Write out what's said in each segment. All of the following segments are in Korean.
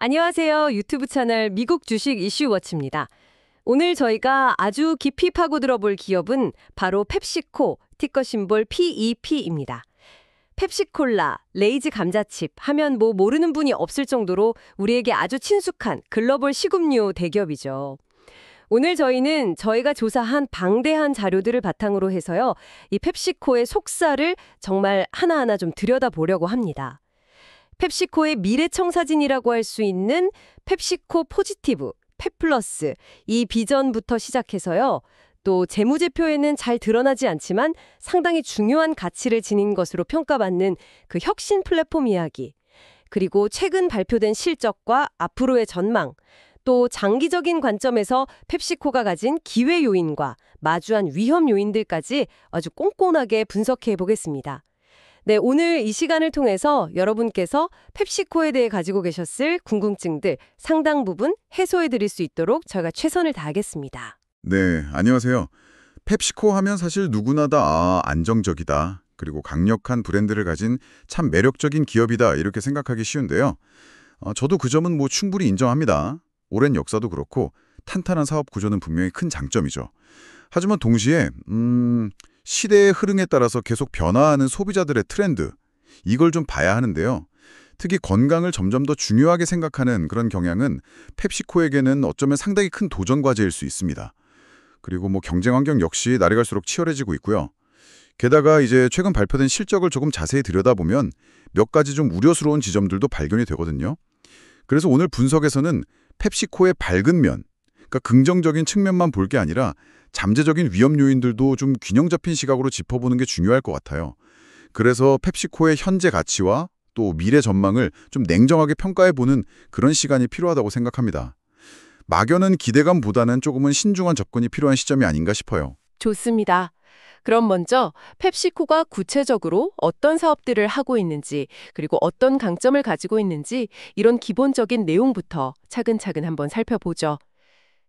안녕하세요. 유튜브 채널 미국 주식 이슈워치입니다. 오늘 저희가 아주 깊이 파고들어 볼 기업은 바로 펩시코, 티cker 심볼 PEP입니다. 펩시콜라, 레이즈 감자칩 하면 모르는 분이 없을 정도로 우리에게 아주 친숙한 글로벌 식음료 대기업이죠. 오늘 저희는 저희가 조사한 방대한 자료들을 바탕으로 해서요, 이 펩시코의 속살을 정말 하나하나 좀 들여다보려고 합니다. 펩시코의 미래청사진이라고 할 수 있는 펩시코 포지티브, 펩플러스, 이 비전부터 시작해서요. 또 재무제표에는 잘 드러나지 않지만 상당히 중요한 가치를 지닌 것으로 평가받는 그 혁신 플랫폼 이야기, 그리고 최근 발표된 실적과 앞으로의 전망, 또 장기적인 관점에서 펩시코가 가진 기회 요인과 마주한 위험 요인들까지 아주 꼼꼼하게 분석해 보겠습니다. 네, 오늘 이 시간을 통해서 여러분께서 펩시코에 대해 가지고 계셨을 궁금증들 상당 부분 해소해 드릴 수 있도록 저희가 최선을 다하겠습니다. 네, 안녕하세요. 펩시코 하면 사실 누구나 다 안정적이다. 그리고 강력한 브랜드를 가진 참 매력적인 기업이다. 이렇게 생각하기 쉬운데요. 저도 그 점은 충분히 인정합니다. 오랜 역사도 그렇고 탄탄한 사업 구조는 분명히 큰 장점이죠. 하지만 동시에 시대의 흐름에 따라서 계속 변화하는 소비자들의 트렌드, 이걸 좀 봐야 하는데요. 특히 건강을 점점 더 중요하게 생각하는 그런 경향은 펩시코에게는 어쩌면 상당히 큰 도전 과제일 수 있습니다. 그리고 경쟁 환경 역시 날이 갈수록 치열해지고 있고요. 게다가 이제 최근 발표된 실적을 조금 자세히 들여다보면 몇 가지 좀 우려스러운 지점들도 발견이 되거든요. 그래서 오늘 분석에서는 펩시코의 밝은 면, 그러니까 긍정적인 측면만 볼 게 아니라 잠재적인 위험 요인들도 좀 균형 잡힌 시각으로 짚어보는 게 중요할 것 같아요. 그래서 펩시코의 현재 가치와 또 미래 전망을 좀 냉정하게 평가해보는 그런 시간이 필요하다고 생각합니다. 막연한 기대감보다는 조금은 신중한 접근이 필요한 시점이 아닌가 싶어요. 좋습니다. 그럼 먼저 펩시코가 구체적으로 어떤 사업들을 하고 있는지, 그리고 어떤 강점을 가지고 있는지 이런 기본적인 내용부터 차근차근 한번 살펴보죠.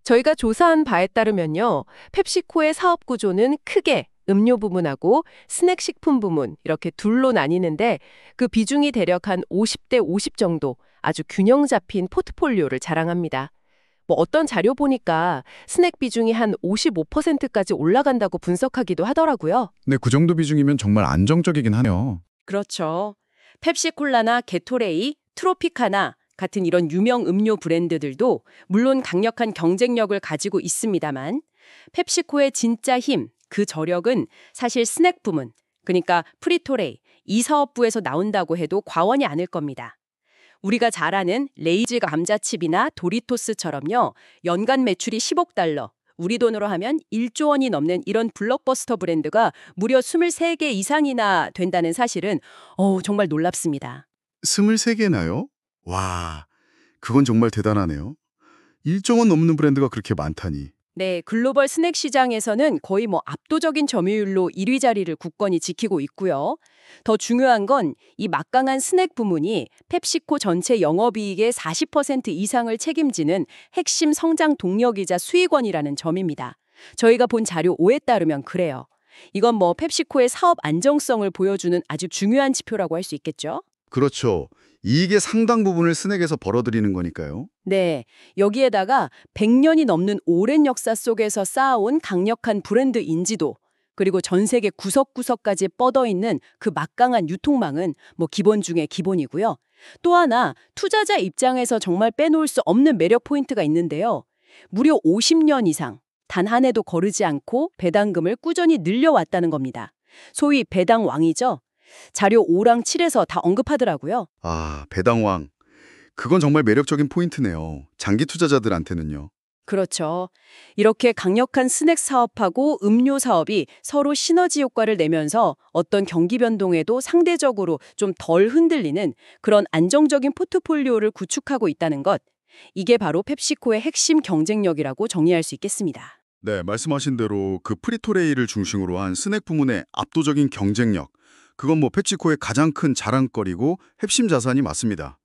저희가 조사한 바에 따르면요, 펩시코의 사업 구조는 크게 음료 부문하고 스낵 식품 부문 이렇게 둘로 나뉘는데 그 비중이 대략 한 50대 50 정도 아주 균형 잡힌 포트폴리오를 자랑합니다. 어떤 자료 보니까 스낵 비중이 한 55%까지 올라간다고 분석하기도 하더라고요. 네, 그 정도 비중이면 정말 안정적이긴 하네요. 그렇죠. 펩시콜라나 게토레이, 트로피카나 같은 이런 유명 음료 브랜드들도 물론 강력한 경쟁력을 가지고 있습니다만 펩시코의 진짜 힘, 그 저력은 사실 스낵 부문, 그러니까 프리토레이, 이 사업부에서 나온다고 해도 과언이 아닐 겁니다. 우리가 잘 아는 레이즈 감자칩이나 도리토스처럼요. 연간 매출이 10억 달러, 우리 돈으로 하면 1조 원이 넘는 이런 블록버스터 브랜드가 무려 23개 이상이나 된다는 사실은 정말 놀랍습니다. 23개나요? 와, 그건 정말 대단하네요. 1조 원 넘는 브랜드가 그렇게 많다니. 네, 글로벌 스낵 시장에서는 거의 압도적인 점유율로 1위 자리를 굳건히 지키고 있고요. 더 중요한 건 이 막강한 스낵 부문이 펩시코 전체 영업이익의 40% 이상을 책임지는 핵심 성장 동력이자 수익원이라는 점입니다. 저희가 본 자료 5에 따르면 그래요. 이건 펩시코의 사업 안정성을 보여주는 아주 중요한 지표라고 할 수 있겠죠? 그렇죠. 이익의 상당 부분을 스낵에서 벌어들이는 거니까요. 네, 여기에다가 100년이 넘는 오랜 역사 속에서 쌓아온 강력한 브랜드 인지도, 그리고 전 세계 구석구석까지 뻗어있는 그 막강한 유통망은 기본 중에 기본이고요. 또 하나, 투자자 입장에서 정말 빼놓을 수 없는 매력 포인트가 있는데요. 무려 50년 이상, 단 한 해도 거르지 않고 배당금을 꾸준히 늘려왔다는 겁니다. 소위 배당 왕이죠. 자료 5랑 7에서 다 언급하더라고요. 아, 배당왕. 그건 정말 매력적인 포인트네요. 장기 투자자들한테는요. 그렇죠. 이렇게 강력한 스낵 사업하고 음료 사업이 서로 시너지 효과를 내면서 어떤 경기 변동에도 상대적으로 좀 덜 흔들리는 그런 안정적인 포트폴리오를 구축하고 있다는 것. 이게 바로 펩시코의 핵심 경쟁력이라고 정의할 수 있겠습니다. 네, 말씀하신 대로 그 프리토레이를 중심으로 한 스낵 부문의 압도적인 경쟁력. 그건 펩시코의 가장 큰 자랑거리고 핵심 자산이 맞습니다.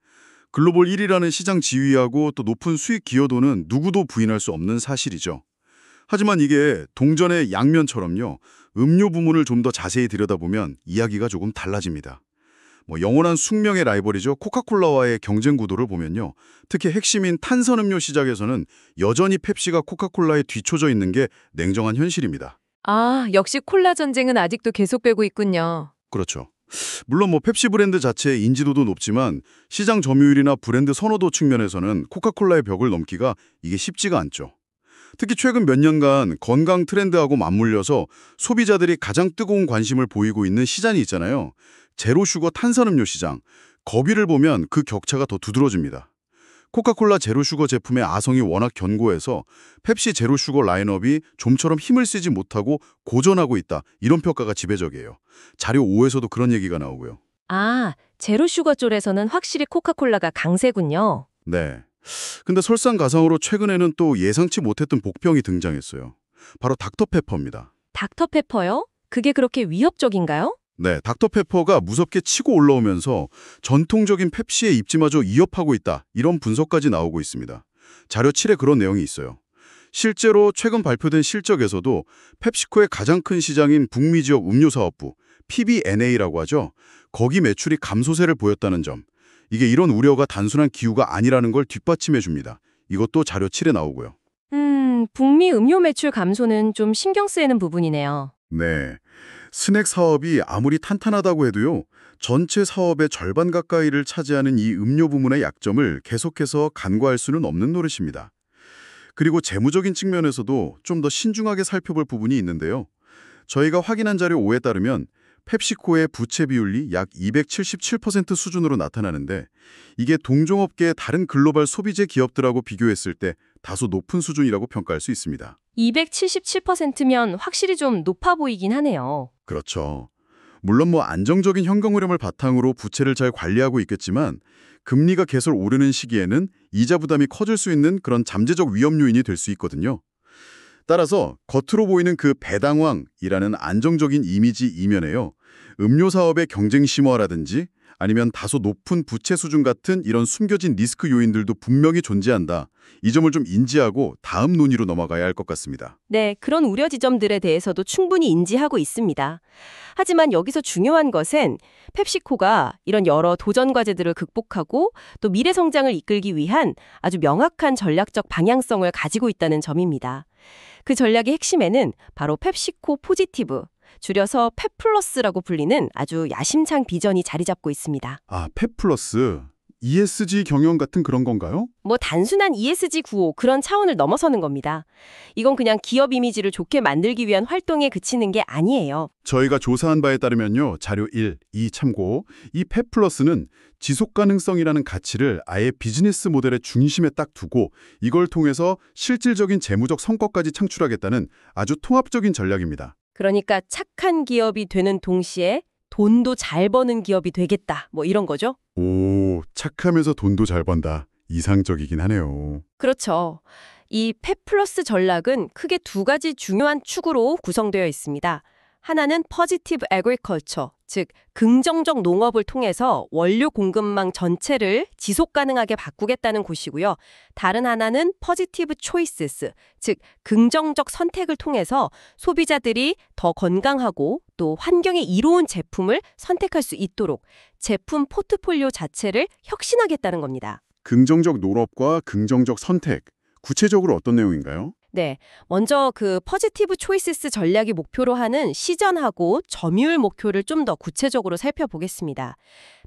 글로벌 1위라는 시장 지위하고 또 높은 수익 기여도는 누구도 부인할 수 없는 사실이죠. 하지만 이게 동전의 양면처럼요. 음료 부문을 좀 더 자세히 들여다보면 이야기가 조금 달라집니다. 영원한 숙명의 라이벌이죠. 코카콜라와의 경쟁 구도를 보면요. 특히 핵심인 탄산음료 시장에서는 여전히 펩시가 코카콜라에 뒤처져 있는 게 냉정한 현실입니다. 아, 역시 콜라 전쟁은 아직도 계속되고 있군요. 그렇죠. 물론 펩시 브랜드 자체의 인지도도 높지만 시장 점유율이나 브랜드 선호도 측면에서는 코카콜라의 벽을 넘기가 이게 쉽지가 않죠. 특히 최근 몇 년간 건강 트렌드하고 맞물려서 소비자들이 가장 뜨거운 관심을 보이고 있는 시장이 있잖아요. 제로슈거 탄산음료 시장. 거비를 보면 그 격차가 더 두드러집니다. 코카콜라 제로슈거 제품의 아성이 워낙 견고해서 펩시 제로슈거 라인업이 좀처럼 힘을 쓰지 못하고 고전하고 있다. 이런 평가가 지배적이에요. 자료 5에서도 그런 얘기가 나오고요. 아, 제로슈거 쪽에서는 확실히 코카콜라가 강세군요. 네. 근데 설상가상으로 최근에는 또 예상치 못했던 복병이 등장했어요. 바로 닥터페퍼입니다. 닥터페퍼요? 그게 그렇게 위협적인가요? 네, 닥터페퍼가 무섭게 치고 올라오면서 전통적인 펩시의 입지마저 위협하고 있다. 이런 분석까지 나오고 있습니다. 자료 7에 그런 내용이 있어요. 실제로 최근 발표된 실적에서도 펩시코의 가장 큰 시장인 북미 지역 음료사업부, PBNA라고 하죠. 거기 매출이 감소세를 보였다는 점. 이게 이런 우려가 단순한 기후가 아니라는 걸 뒷받침해 줍니다. 이것도 자료 7에 나오고요. 북미 음료 매출 감소는 좀 신경 쓰이는 부분이네요. 네. 스낵 사업이 아무리 탄탄하다고 해도요. 전체 사업의 절반 가까이를 차지하는 이 음료 부문의 약점을 계속해서 간과할 수는 없는 노릇입니다. 그리고 재무적인 측면에서도 좀 더 신중하게 살펴볼 부분이 있는데요. 저희가 확인한 자료 5에 따르면 펩시코의 부채 비율이 약 277% 수준으로 나타나는데 이게 동종업계의 다른 글로벌 소비재 기업들하고 비교했을 때 다소 높은 수준이라고 평가할 수 있습니다. 277%면 확실히 좀 높아 보이긴 하네요. 그렇죠. 물론 안정적인 현금 흐름을 바탕으로 부채를 잘 관리하고 있겠지만 금리가 계속 오르는 시기에는 이자 부담이 커질 수 있는 그런 잠재적 위험 요인이 될 수 있거든요. 따라서 겉으로 보이는 그 배당왕이라는 안정적인 이미지 이면에요. 음료 사업의 경쟁 심화라든지 아니면 다소 높은 부채 수준 같은 이런 숨겨진 리스크 요인들도 분명히 존재한다. 이 점을 좀 인지하고 다음 논의로 넘어가야 할 것 같습니다. 네, 그런 우려 지점들에 대해서도 충분히 인지하고 있습니다. 하지만 여기서 중요한 것은 펩시코가 이런 여러 도전 과제들을 극복하고 또 미래 성장을 이끌기 위한 아주 명확한 전략적 방향성을 가지고 있다는 점입니다. 그 전략의 핵심에는 바로 펩시코 포지티브, 줄여서 펩플러스라고 불리는 아주 야심찬 비전이 자리 잡고 있습니다. 아, 펩플러스. ESG 경영 같은 그런 건가요? 단순한 ESG 구호 그런 차원을 넘어서는 겁니다. 이건 그냥 기업 이미지를 좋게 만들기 위한 활동에 그치는 게 아니에요. 저희가 조사한 바에 따르면요. 자료 1, 2 참고 이 펩플러스는 지속가능성이라는 가치를 아예 비즈니스 모델의 중심에 딱 두고 이걸 통해서 실질적인 재무적 성과까지 창출하겠다는 아주 통합적인 전략입니다. 그러니까 착한 기업이 되는 동시에 돈도 잘 버는 기업이 되겠다. 이런 거죠. 오, 착하면서 돈도 잘 번다. 이상적이긴 하네요. 그렇죠. 이 펩플러스 전략은 크게 두 가지 중요한 축으로 구성되어 있습니다. 하나는 포지티브 애그리컬처, 즉 긍정적 농업을 통해서 원료 공급망 전체를 지속 가능하게 바꾸겠다는 곳이고요. 다른 하나는 포지티브 초이스스, 즉 긍정적 선택을 통해서 소비자들이 더 건강하고 또 환경에 이로운 제품을 선택할 수 있도록 제품 포트폴리오 자체를 혁신하겠다는 겁니다. 긍정적 농업과 긍정적 선택. 구체적으로 어떤 내용인가요? 네, 먼저 그 포지티브 초이스스 전략이 목표로 하는 시전하고 점유율 목표를 좀 더 구체적으로 살펴보겠습니다.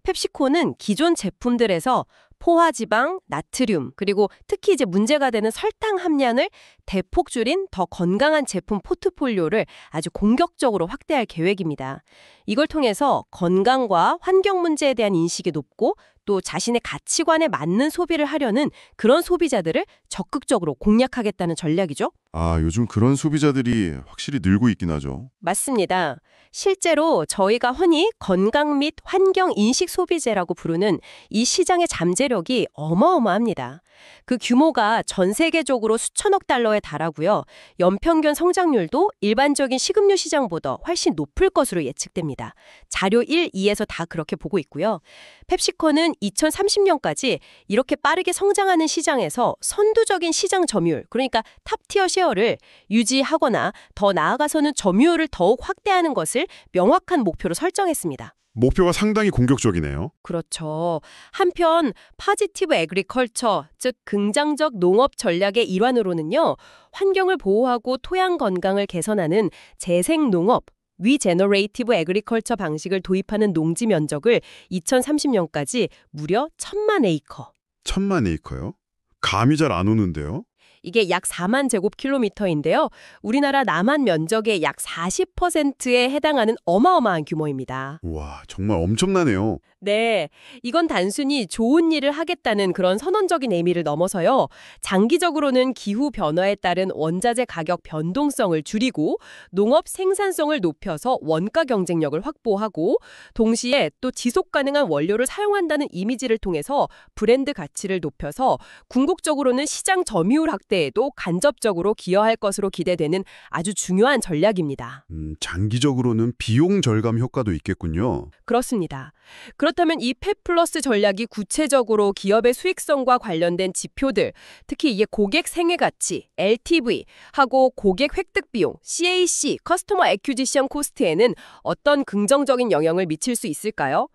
펩시코는 기존 제품들에서 포화지방, 나트륨, 그리고 특히 이제 문제가 되는 설탕 함량을 대폭 줄인 더 건강한 제품 포트폴리오를 아주 공격적으로 확대할 계획입니다. 이걸 통해서 건강과 환경 문제에 대한 인식이 높고 또 자신의 가치관에 맞는 소비를 하려는 그런 소비자들을 적극적으로 공략하겠다는 전략이죠. 아, 요즘 그런 소비자들이 확실히 늘고 있긴 하죠. 맞습니다. 실제로 저희가 흔히 건강 및 환경 인식 소비재라고 부르는 이 시장의 잠재력이 어마어마합니다. 그 규모가 전 세계적으로 수천억 달러에 달하고요. 연평균 성장률도 일반적인 식음료 시장보다 훨씬 높을 것으로 예측됩니다. 자료 1, 2에서 다 그렇게 보고 있고요. 펩시코는 2030년까지 이렇게 빠르게 성장하는 시장에서 선두적인 시장 점유율, 그러니까 탑티어 셰어를 유지하거나 더 나아가서는 점유율을 더욱 확대하는 것을 명확한 목표로 설정했습니다. 목표가 상당히 공격적이네요. 그렇죠. 한편 파지티브 에그리컬처, 즉 긍정적 농업 전략의 일환으로는요. 환경을 보호하고 토양 건강을 개선하는 재생 농업, 리제너레이티브 에그리컬처 방식을 도입하는 농지 면적을 2030년까지 무려 1,000만 에이커. 1,000만 에이커요? 감이 잘 안 오는데요. 이게 약 4만 제곱킬로미터인데요. 우리나라 남한 면적의 약 40%에 해당하는 어마어마한 규모입니다. 와, 정말 엄청나네요. 네, 이건 단순히 좋은 일을 하겠다는 그런 선언적인 의미를 넘어서요. 장기적으로는 기후 변화에 따른 원자재 가격 변동성을 줄이고 농업 생산성을 높여서 원가 경쟁력을 확보하고 동시에 또 지속 가능한 원료를 사용한다는 이미지를 통해서 브랜드 가치를 높여서 궁극적으로는 시장 점유율 확대에도 간접적으로 기여할 것으로 기대되는 아주 중요한 전략입니다. 장기적으로는 비용 절감 효과도 있겠군요. 그렇습니다. 그렇다면 이 펫플러스 전략이 구체적으로 기업의 수익성과 관련된 지표들, 특히 이게 고객 생애가치, LTV, 하고 고객 획득 비용, CAC, 커스터머 애큐지션 코스트에는 어떤 긍정적인 영향을 미칠 수 있을까요?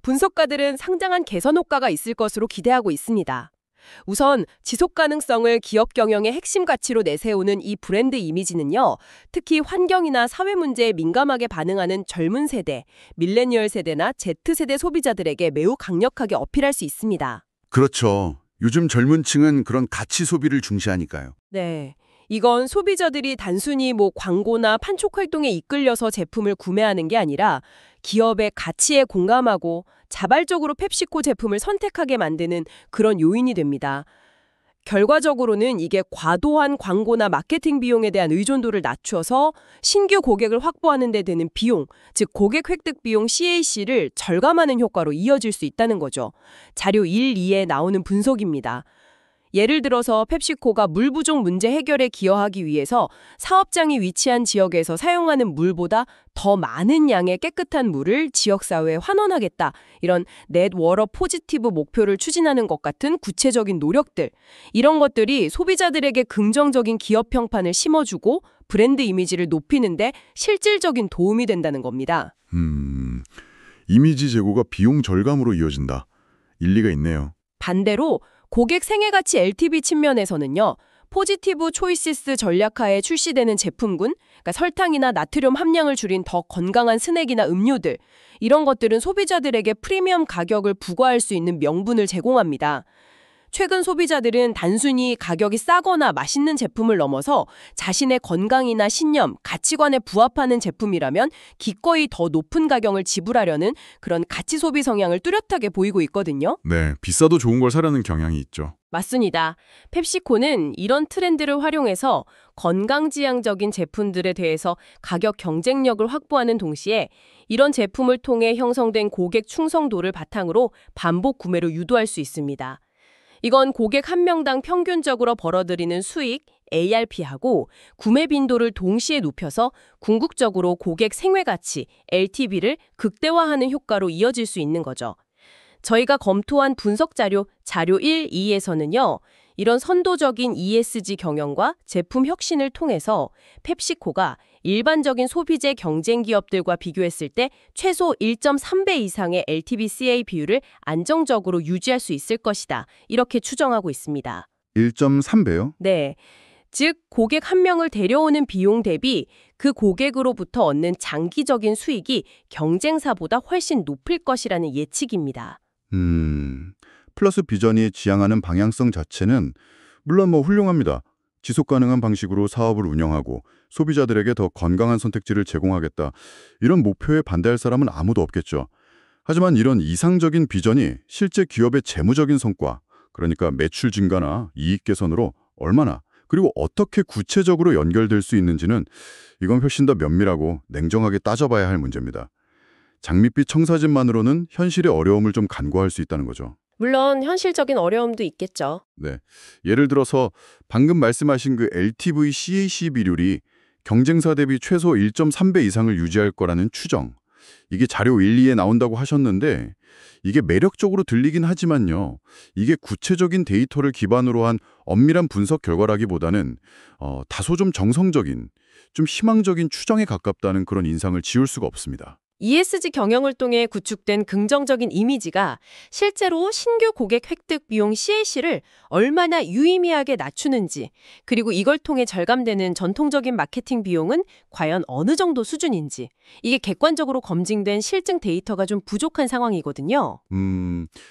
분석가들은 상당한 개선 효과가 있을 것으로 기대하고 있습니다. 우선 지속 가능성을 기업 경영의 핵심 가치로 내세우는 이 브랜드 이미지는요. 특히 환경이나 사회 문제에 민감하게 반응하는 젊은 세대, 밀레니얼 세대나 Z세대 소비자들에게 매우 강력하게 어필할 수 있습니다. 그렇죠. 요즘 젊은 층은 그런 가치 소비를 중시하니까요. 네. 이건 소비자들이 단순히 광고나 판촉 활동에 이끌려서 제품을 구매하는 게 아니라 기업의 가치에 공감하고 자발적으로 펩시코 제품을 선택하게 만드는 그런 요인이 됩니다. 결과적으로는 이게 과도한 광고나 마케팅 비용에 대한 의존도를 낮춰서 신규 고객을 확보하는 데 드는 비용, 즉 고객 획득 비용 CAC를 절감하는 효과로 이어질 수 있다는 거죠. 자료 1, 2에 나오는 분석입니다. 예를 들어서 펩시코가 물 부족 문제 해결에 기여하기 위해서 사업장이 위치한 지역에서 사용하는 물보다 더 많은 양의 깨끗한 물을 지역사회에 환원하겠다. 이런 넷 워터 포지티브 목표를 추진하는 것 같은 구체적인 노력들. 이런 것들이 소비자들에게 긍정적인 기업 평판을 심어주고 브랜드 이미지를 높이는데 실질적인 도움이 된다는 겁니다. 이미지 제고가 비용 절감으로 이어진다. 일리가 있네요. 반대로 고객 생애가치 LTV 측면에서는요. 포지티브 초이시스 전략하에 출시되는 제품군, 그러니까 설탕이나 나트륨 함량을 줄인 더 건강한 스낵이나 음료들, 이런 것들은 소비자들에게 프리미엄 가격을 부과할 수 있는 명분을 제공합니다. 최근 소비자들은 단순히 가격이 싸거나 맛있는 제품을 넘어서 자신의 건강이나 신념, 가치관에 부합하는 제품이라면 기꺼이 더 높은 가격을 지불하려는 그런 가치 소비 성향을 뚜렷하게 보이고 있거든요. 네, 비싸도 좋은 걸 사려는 경향이 있죠. 맞습니다. 펩시코는 이런 트렌드를 활용해서 건강지향적인 제품들에 대해서 가격 경쟁력을 확보하는 동시에 이런 제품을 통해 형성된 고객 충성도를 바탕으로 반복 구매로 유도할 수 있습니다. 이건 고객 한 명당 평균적으로 벌어들이는 수익, ARP하고 구매 빈도를 동시에 높여서 궁극적으로 고객 생활가치, LTV를 극대화하는 효과로 이어질 수 있는 거죠. 저희가 검토한 분석 자료 1, 2에서는요. 이런 선도적인 ESG 경영과 제품 혁신을 통해서 펩시코가 일반적인 소비재 경쟁 기업들과 비교했을 때 최소 1.3배 이상의 LTV/CA 비율을 안정적으로 유지할 수 있을 것이다. 이렇게 추정하고 있습니다. 1.3배요? 네. 즉 고객 한 명을 데려오는 비용 대비 그 고객으로부터 얻는 장기적인 수익이 경쟁사보다 훨씬 높을 것이라는 예측입니다. 플러스 비전이 지향하는 방향성 자체는 물론 훌륭합니다. 지속 가능한 방식으로 사업을 운영하고 소비자들에게 더 건강한 선택지를 제공하겠다. 이런 목표에 반대할 사람은 아무도 없겠죠. 하지만 이런 이상적인 비전이 실제 기업의 재무적인 성과, 그러니까 매출 증가나 이익 개선으로 얼마나 그리고 어떻게 구체적으로 연결될 수 있는지는 이건 훨씬 더 면밀하고 냉정하게 따져봐야 할 문제입니다. 장밋빛 청사진만으로는 현실의 어려움을 좀 간과할 수 있다는 거죠. 물론 현실적인 어려움도 있겠죠. 네, 예를 들어서 방금 말씀하신 그 LTV/CAC 비율이 경쟁사 대비 최소 1.3배 이상을 유지할 거라는 추정. 이게 자료 1, 2에 나온다고 하셨는데 이게 매력적으로 들리긴 하지만요. 이게 구체적인 데이터를 기반으로 한 엄밀한 분석 결과라기보다는 다소 좀 정성적인, 좀 희망적인 추정에 가깝다는 그런 인상을 지울 수가 없습니다. ESG 경영을 통해 구축된 긍정적인 이미지가 실제로 신규 고객 획득 비용 CAC를 얼마나 유의미하게 낮추는지, 그리고 이걸 통해 절감되는 전통적인 마케팅 비용은 과연 어느 정도 수준인지, 이게 객관적으로 검증된 실증 데이터가 좀 부족한 상황이거든요.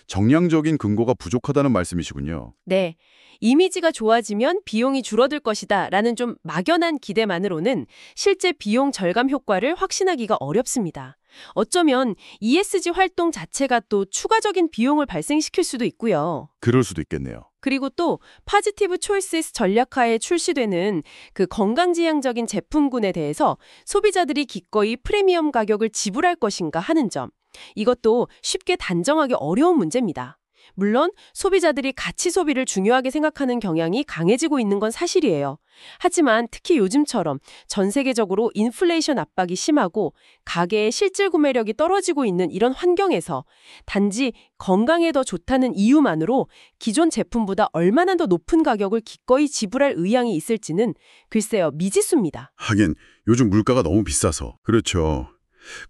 정량적인 근거가 부족하다는 말씀이시군요. 네. 이미지가 좋아지면 비용이 줄어들 것이다 라는 좀 막연한 기대만으로는 실제 비용 절감 효과를 확신하기가 어렵습니다. 어쩌면 ESG 활동 자체가 또 추가적인 비용을 발생시킬 수도 있고요. 그럴 수도 있겠네요. 그리고 또 파지티브 초이스스 전략하에 출시되는 그 건강지향적인 제품군에 대해서 소비자들이 기꺼이 프리미엄 가격을 지불할 것인가 하는 점. 이것도 쉽게 단정하기 어려운 문제입니다. 물론 소비자들이 가치 소비를 중요하게 생각하는 경향이 강해지고 있는 건 사실이에요. 하지만 특히 요즘처럼 전 세계적으로 인플레이션 압박이 심하고 가계의 실질 구매력이 떨어지고 있는 이런 환경에서 단지 건강에 더 좋다는 이유만으로 기존 제품보다 얼마나 더 높은 가격을 기꺼이 지불할 의향이 있을지는 글쎄요, 미지수입니다. 하긴 요즘 물가가 너무 비싸서. 그렇죠.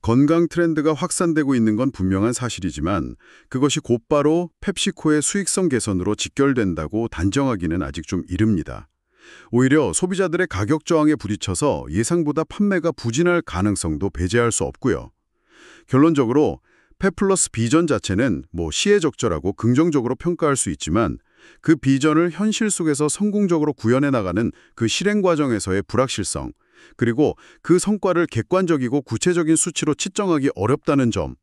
건강 트렌드가 확산되고 있는 건 분명한 사실이지만 그것이 곧바로 펩시코의 수익성 개선으로 직결된다고 단정하기는 아직 좀 이릅니다. 오히려 소비자들의 가격 저항에 부딪혀서 예상보다 판매가 부진할 가능성도 배제할 수 없고요. 결론적으로 펩플러스 비전 자체는 시의적절하고 긍정적으로 평가할 수 있지만 그 비전을 현실 속에서 성공적으로 구현해 나가는 그 실행 과정에서의 불확실성, 그리고 그 성과를 객관적이고 구체적인 수치로 측정하기 어렵다는 점,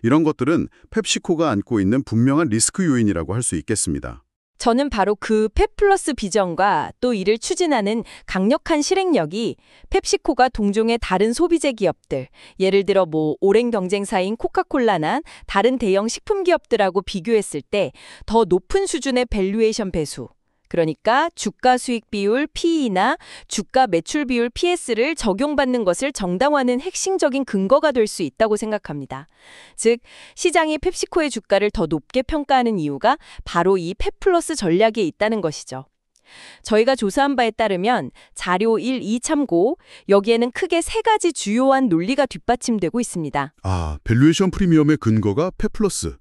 이런 것들은 펩시코가 안고 있는 분명한 리스크 요인이라고 할 수 있겠습니다. 저는 바로 그 펩플러스 비전과 또 이를 추진하는 강력한 실행력이 펩시코가 동종의 다른 소비재 기업들, 예를 들어 오랜 경쟁사인 코카콜라나 다른 대형 식품 기업들하고 비교했을 때 더 높은 수준의 밸류에이션 배수, 그러니까 주가 수익 비율 PE나 주가 매출 비율 PS를 적용받는 것을 정당화하는 핵심적인 근거가 될 수 있다고 생각합니다. 즉, 시장이 펩시코의 주가를 더 높게 평가하는 이유가 바로 이 펩플러스 전략에 있다는 것이죠. 저희가 조사한 바에 따르면 자료 1, 2 참고, 여기에는 크게 3가지 주요한 논리가 뒷받침되고 있습니다. 밸류에이션 프리미엄의 근거가 펩플러스.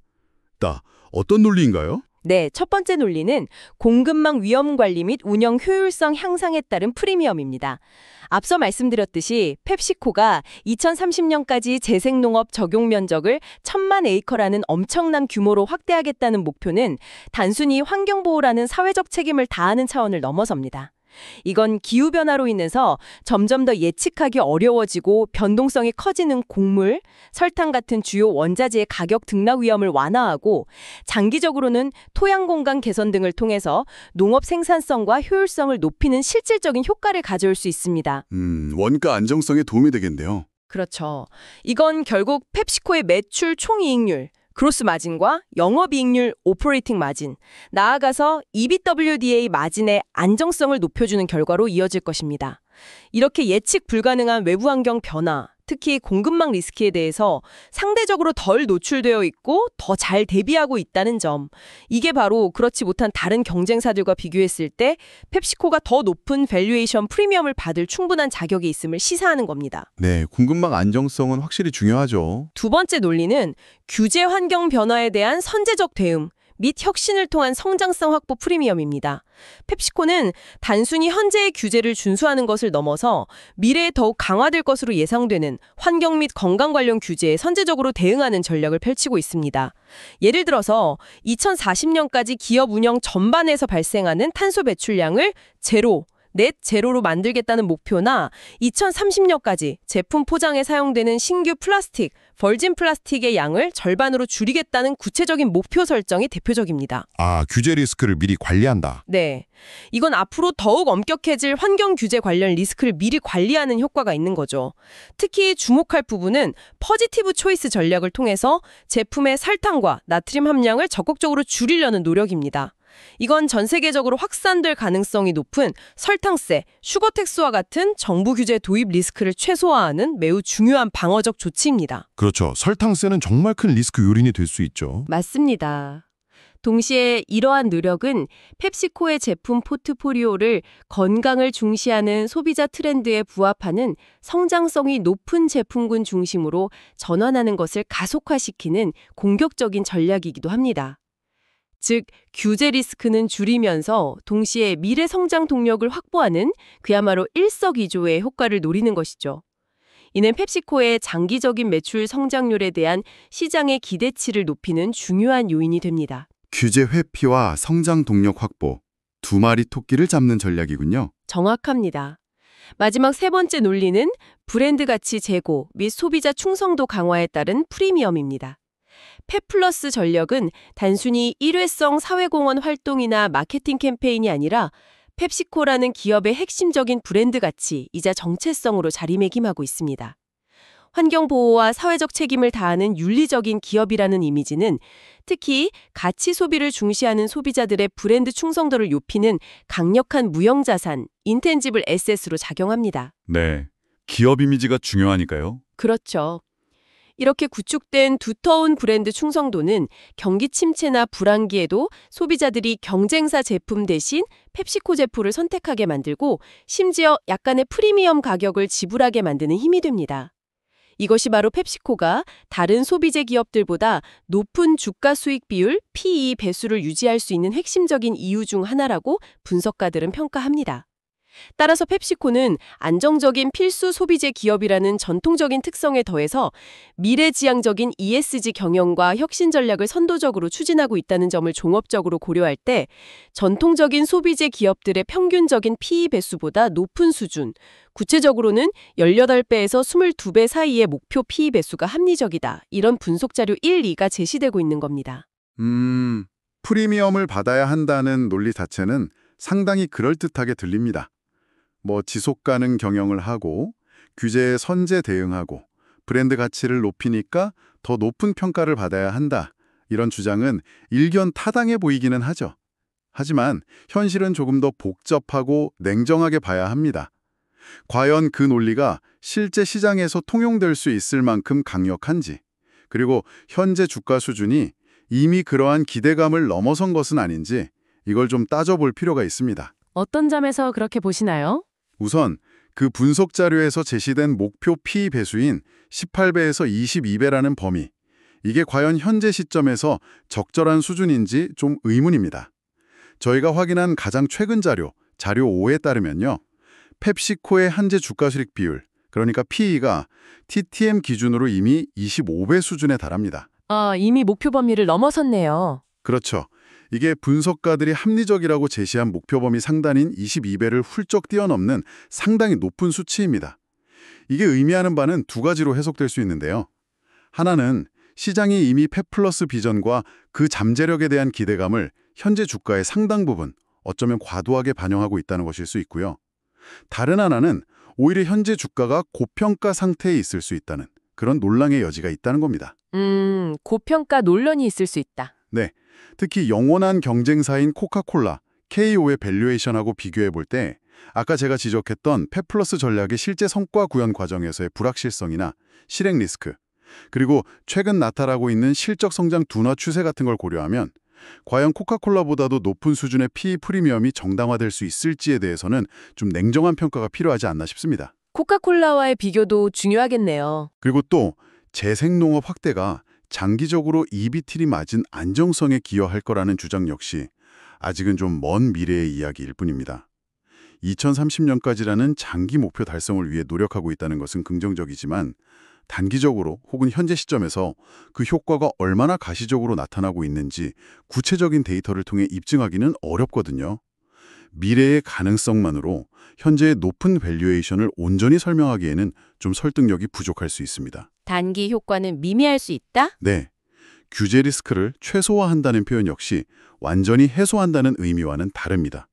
어떤 논리인가요? 네, 첫 번째 논리는 공급망 위험 관리 및 운영 효율성 향상에 따른 프리미엄입니다. 앞서 말씀드렸듯이 펩시코가 2030년까지 재생농업 적용 면적을 1000만 에이커라는 엄청난 규모로 확대하겠다는 목표는 단순히 환경보호라는 사회적 책임을 다하는 차원을 넘어섭니다. 이건 기후변화로 인해서 점점 더 예측하기 어려워지고 변동성이 커지는 곡물, 설탕 같은 주요 원자재의 가격 등락 위험을 완화하고 장기적으로는 토양 공간 개선 등을 통해서 농업 생산성과 효율성을 높이는 실질적인 효과를 가져올 수 있습니다. 원가 안정성에 도움이 되겠네요. 그렇죠. 이건 결국 펩시코의 매출 총이익률, 그로스 마진과 영업이익률 오퍼레이팅 마진, 나아가서 EBITDA 마진의 안정성을 높여주는 결과로 이어질 것입니다. 이렇게 예측 불가능한 외부 환경 변화, 특히 공급망 리스크에 대해서 상대적으로 덜 노출되어 있고 더 잘 대비하고 있다는 점, 이게 바로 그렇지 못한 다른 경쟁사들과 비교했을 때 펩시코가 더 높은 밸류에이션 프리미엄을 받을 충분한 자격이 있음을 시사하는 겁니다. 네, 공급망 안정성은 확실히 중요하죠. 두 번째 논리는 규제 환경 변화에 대한 선제적 대응 및 혁신을 통한 성장성 확보 프리미엄입니다. 펩시코는 단순히 현재의 규제를 준수하는 것을 넘어서 미래에 더욱 강화될 것으로 예상되는 환경 및 건강 관련 규제에 선제적으로 대응하는 전략을 펼치고 있습니다. 예를 들어서 2040년까지 기업 운영 전반에서 발생하는 탄소 배출량을 넷 제로로 만들겠다는 목표나 2030년까지 제품 포장에 사용되는 신규 플라스틱, 벌진 플라스틱의 양을 절반으로 줄이겠다는 구체적인 목표 설정이 대표적입니다. 규제 리스크를 미리 관리한다. 네. 이건 앞으로 더욱 엄격해질 환경 규제 관련 리스크를 미리 관리하는 효과가 있는 거죠. 특히 주목할 부분은 퍼지티브 초이스 전략을 통해서 제품의 설탕과 나트륨 함량을 적극적으로 줄이려는 노력입니다. 이건 전 세계적으로 확산될 가능성이 높은 설탕세, 슈거텍스와 같은 정부 규제 도입 리스크를 최소화하는 매우 중요한 방어적 조치입니다. 그렇죠. 설탕세는 정말 큰 리스크 요인이 될 수 있죠. 맞습니다. 동시에 이러한 노력은 펩시코의 제품 포트포리오를 건강을 중시하는 소비자 트렌드에 부합하는 성장성이 높은 제품군 중심으로 전환하는 것을 가속화시키는 공격적인 전략이기도 합니다. 즉, 규제 리스크는 줄이면서 동시에 미래 성장 동력을 확보하는 그야말로 일석이조의 효과를 노리는 것이죠. 이는 펩시코의 장기적인 매출 성장률에 대한 시장의 기대치를 높이는 중요한 요인이 됩니다. 규제 회피와 성장 동력 확보, 두 마리 토끼를 잡는 전략이군요. 정확합니다. 마지막 세 번째 논리는 브랜드 가치 제고 및 소비자 충성도 강화에 따른 프리미엄입니다. 펩플러스 전략은 단순히 일회성 사회공헌 활동이나 마케팅 캠페인이 아니라 펩시코라는 기업의 핵심적인 브랜드 가치이자 정체성으로 자리매김하고 있습니다. 환경보호와 사회적 책임을 다하는 윤리적인 기업이라는 이미지는 특히 가치 소비를 중시하는 소비자들의 브랜드 충성도를 높이는 강력한 무형자산, 인텐지블 에셋으로 작용합니다. 네, 기업 이미지가 중요하니까요. 그렇죠. 이렇게 구축된 두터운 브랜드 충성도는 경기 침체나 불황기에도 소비자들이 경쟁사 제품 대신 펩시코 제품을 선택하게 만들고 심지어 약간의 프리미엄 가격을 지불하게 만드는 힘이 됩니다. 이것이 바로 펩시코가 다른 소비재 기업들보다 높은 주가 수익 비율 PE 배수를 유지할 수 있는 핵심적인 이유 중 하나라고 분석가들은 평가합니다. 따라서 펩시코는 안정적인 필수 소비재 기업이라는 전통적인 특성에 더해서 미래지향적인 ESG 경영과 혁신 전략을 선도적으로 추진하고 있다는 점을 종합적으로 고려할 때 전통적인 소비재 기업들의 평균적인 PE 배수보다 높은 수준, 구체적으로는 18배에서 22배 사이의 목표 PE 배수가 합리적이다. 이런 분석 자료 1, 2가 제시되고 있는 겁니다. 프리미엄을 받아야 한다는 논리 자체는 상당히 그럴듯하게 들립니다. 지속 가능 경영을 하고 규제에 선제 대응하고 브랜드 가치를 높이니까 더 높은 평가를 받아야 한다. 이런 주장은 일견 타당해 보이기는 하죠. 하지만 현실은 조금 더 복잡하고 냉정하게 봐야 합니다. 과연 그 논리가 실제 시장에서 통용될 수 있을 만큼 강력한지, 그리고 현재 주가 수준이 이미 그러한 기대감을 넘어선 것은 아닌지 이걸 좀 따져볼 필요가 있습니다. 어떤 점에서 그렇게 보시나요? 우선 그 분석 자료에서 제시된 목표 PE 배수인 18배에서 22배라는 범위, 이게 과연 현재 시점에서 적절한 수준인지 좀 의문입니다. 저희가 확인한 가장 최근 자료 5에 따르면요. 펩시코의 현재 주가 수익 비율, 그러니까 PE가 TTM 기준으로 이미 25배 수준에 달합니다. 이미 목표 범위를 넘어섰네요. 그렇죠. 이게 분석가들이 합리적이라고 제시한 목표 범위 상단인 22배를 훌쩍 뛰어넘는 상당히 높은 수치입니다. 이게 의미하는 바는 두 가지로 해석될 수 있는데요. 하나는 시장이 이미 펩플러스 비전과 그 잠재력에 대한 기대감을 현재 주가의 상당 부분, 어쩌면 과도하게 반영하고 있다는 것일 수 있고요. 다른 하나는 오히려 현재 주가가 고평가 상태에 있을 수 있다는 그런 논란의 여지가 있다는 겁니다. 고평가 논란이 있을 수 있다. 네, 특히 영원한 경쟁사인 코카콜라, KO의 밸류에이션하고 비교해 볼 때 아까 제가 지적했던 펩플러스 전략의 실제 성과 구현 과정에서의 불확실성이나 실행 리스크, 그리고 최근 나타나고 있는 실적 성장 둔화 추세 같은 걸 고려하면 과연 코카콜라보다도 높은 수준의 PE 프리미엄이 정당화될 수 있을지에 대해서는 좀 냉정한 평가가 필요하지 않나 싶습니다. 코카콜라와의 비교도 중요하겠네요. 그리고 또 재생농업 확대가 장기적으로 EBIT를 맞은 안정성에 기여할 거라는 주장 역시 아직은 좀 먼 미래의 이야기일 뿐입니다. 2030년까지라는 장기 목표 달성을 위해 노력하고 있다는 것은 긍정적이지만 단기적으로 혹은 현재 시점에서 그 효과가 얼마나 가시적으로 나타나고 있는지 구체적인 데이터를 통해 입증하기는 어렵거든요. 미래의 가능성만으로 현재의 높은 밸류에이션을 온전히 설명하기에는 좀 설득력이 부족할 수 있습니다. 단기 효과는 미미할 수 있다? 네. 규제 리스크를 최소화한다는 표현 역시 완전히 해소한다는 의미와는 다릅니다.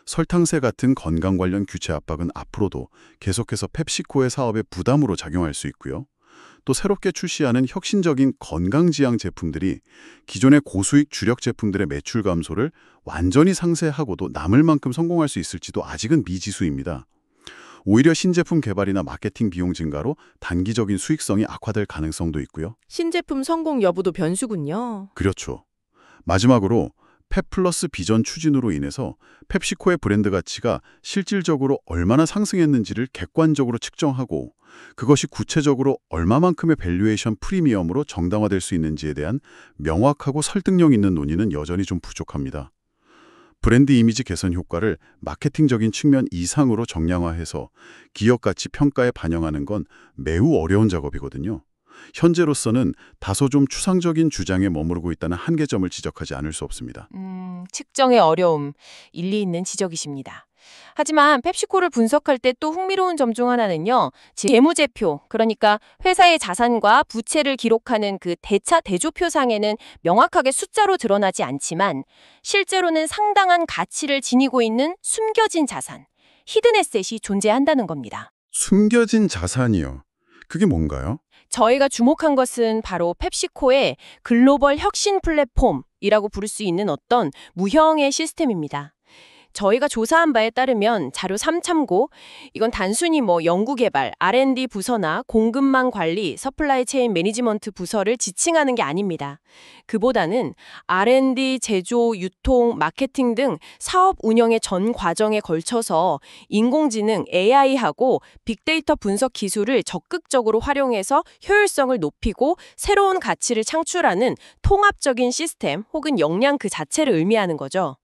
설탕세 같은 건강 관련 규제 압박은 앞으로도 계속해서 펩시코의 사업에 부담으로 작용할 수 있고요. 또 새롭게 출시하는 혁신적인 건강지향 제품들이 기존의 고수익 주력 제품들의 매출 감소를 완전히 상쇄하고도 남을 만큼 성공할 수 있을지도 아직은 미지수입니다. 오히려 신제품 개발이나 마케팅 비용 증가로 단기적인 수익성이 악화될 가능성도 있고요. 신제품 성공 여부도 변수군요. 그렇죠. 마지막으로 펩 플러스 비전 추진으로 인해서 펩시코의 브랜드 가치가 실질적으로 얼마나 상승했는지를 객관적으로 측정하고 그것이 구체적으로 얼마만큼의 밸류에이션 프리미엄으로 정당화될 수 있는지에 대한 명확하고 설득력 있는 논의는 여전히 좀 부족합니다. 브랜드 이미지 개선 효과를 마케팅적인 측면 이상으로 정량화해서 기업 가치 평가에 반영하는 건 매우 어려운 작업이거든요. 현재로서는 다소 좀 추상적인 주장에 머무르고 있다는 한계점을 지적하지 않을 수 없습니다. 측정의 어려움, 일리 있는 지적이십니다. 하지만 펩시코를 분석할 때 또 흥미로운 점 중 하나는요. 재무제표, 그러니까 회사의 자산과 부채를 기록하는 그 대차 대조표상에는 명확하게 숫자로 드러나지 않지만 실제로는 상당한 가치를 지니고 있는 숨겨진 자산, 히든 에셋이 존재한다는 겁니다. 숨겨진 자산이요. 그게 뭔가요? 저희가 주목한 것은 바로 펩시코의 글로벌 혁신 플랫폼이라고 부를 수 있는 어떤 무형의 시스템입니다. 저희가 조사한 바에 따르면 자료 3참고 이건 단순히 연구개발, R&D 부서나 공급망 관리, 서플라이 체인 매니지먼트 부서를 지칭하는 게 아닙니다. 그보다는 R&D, 제조, 유통, 마케팅 등 사업 운영의 전 과정에 걸쳐서 인공지능, AI하고 빅데이터 분석 기술을 적극적으로 활용해서 효율성을 높이고 새로운 가치를 창출하는 통합적인 시스템 혹은 역량 그 자체를 의미하는 거죠.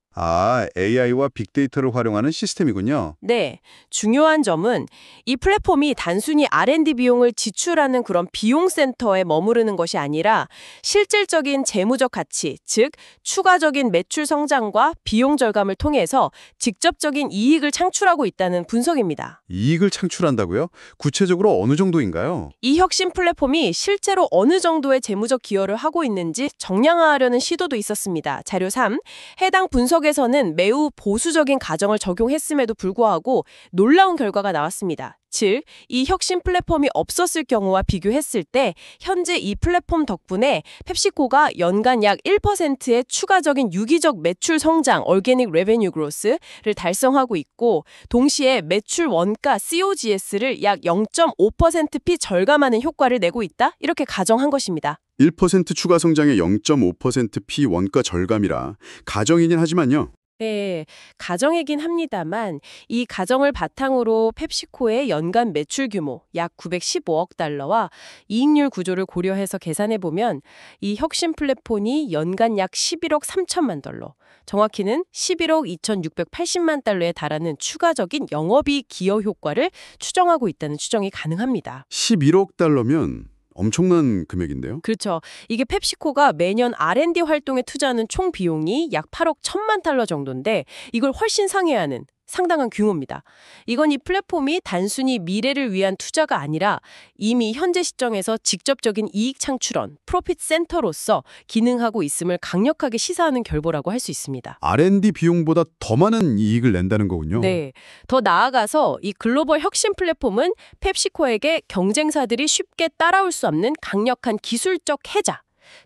AI와 빅데이터를 활용하는 시스템이군요. 네, 중요한 점은 이 플랫폼이 단순히 R&D 비용을 지출하는 그런 비용 센터에 머무르는 것이 아니라 실질적인 재무적 가치, 즉 추가적인 매출 성장과 비용 절감을 통해서 직접적인 이익을 창출하고 있다는 분석입니다. 이익을 창출한다고요? 구체적으로 어느 정도인가요? 이 혁신 플랫폼이 실제로 어느 정도의 재무적 기여를 하고 있는지 정량화하려는 시도도 있었습니다. 자료 3, 해당 분석에서는 매우 보수적인 가정을 적용했음에도 불구하고 놀라운 결과가 나왔습니다. 즉, 이 혁신 플랫폼이 없었을 경우와 비교했을 때 현재 이 플랫폼 덕분에 펩시코가 연간 약 1%의 추가적인 유기적 매출 성장, 얼게닉 레베뉴 그로스를 달성하고 있고 동시에 매출 원가 COGS를 약 0.5%p 절감하는 효과를 내고 있다? 이렇게 가정한 것입니다. 1% 추가 성장의 0.5%p 원가 절감이라 가정이긴 하지만요. 네, 가정이긴 합니다만 이 가정을 바탕으로 펩시코의 연간 매출 규모 약 915억 달러와 이익률 구조를 고려해서 계산해보면 이 혁신 플랫폼이 연간 약 11억 3천만 달러, 정확히는 11억 2,680만 달러에 달하는 추가적인 영업이익 기여 효과를 추정하고 있다는 추정이 가능합니다. 11억 달러면 엄청난 금액인데요. 그렇죠. 이게 펩시코가 매년 R&D 활동에 투자하는 총 비용이 약 8억 1천만 달러 정도인데 이걸 훨씬 상회하는 상당한 규모입니다. 이건 이 플랫폼이 단순히 미래를 위한 투자가 아니라 이미 현재 시점에서 직접적인 이익 창출원, 프로핏 센터로서 기능하고 있음을 강력하게 시사하는 결과라고 할 수 있습니다. R&D 비용보다 더 많은 이익을 낸다는 거군요. 네. 더 나아가서 이 글로벌 혁신 플랫폼은 펩시코에게 경쟁사들이 쉽게 따라올 수 없는 강력한 기술적 해자,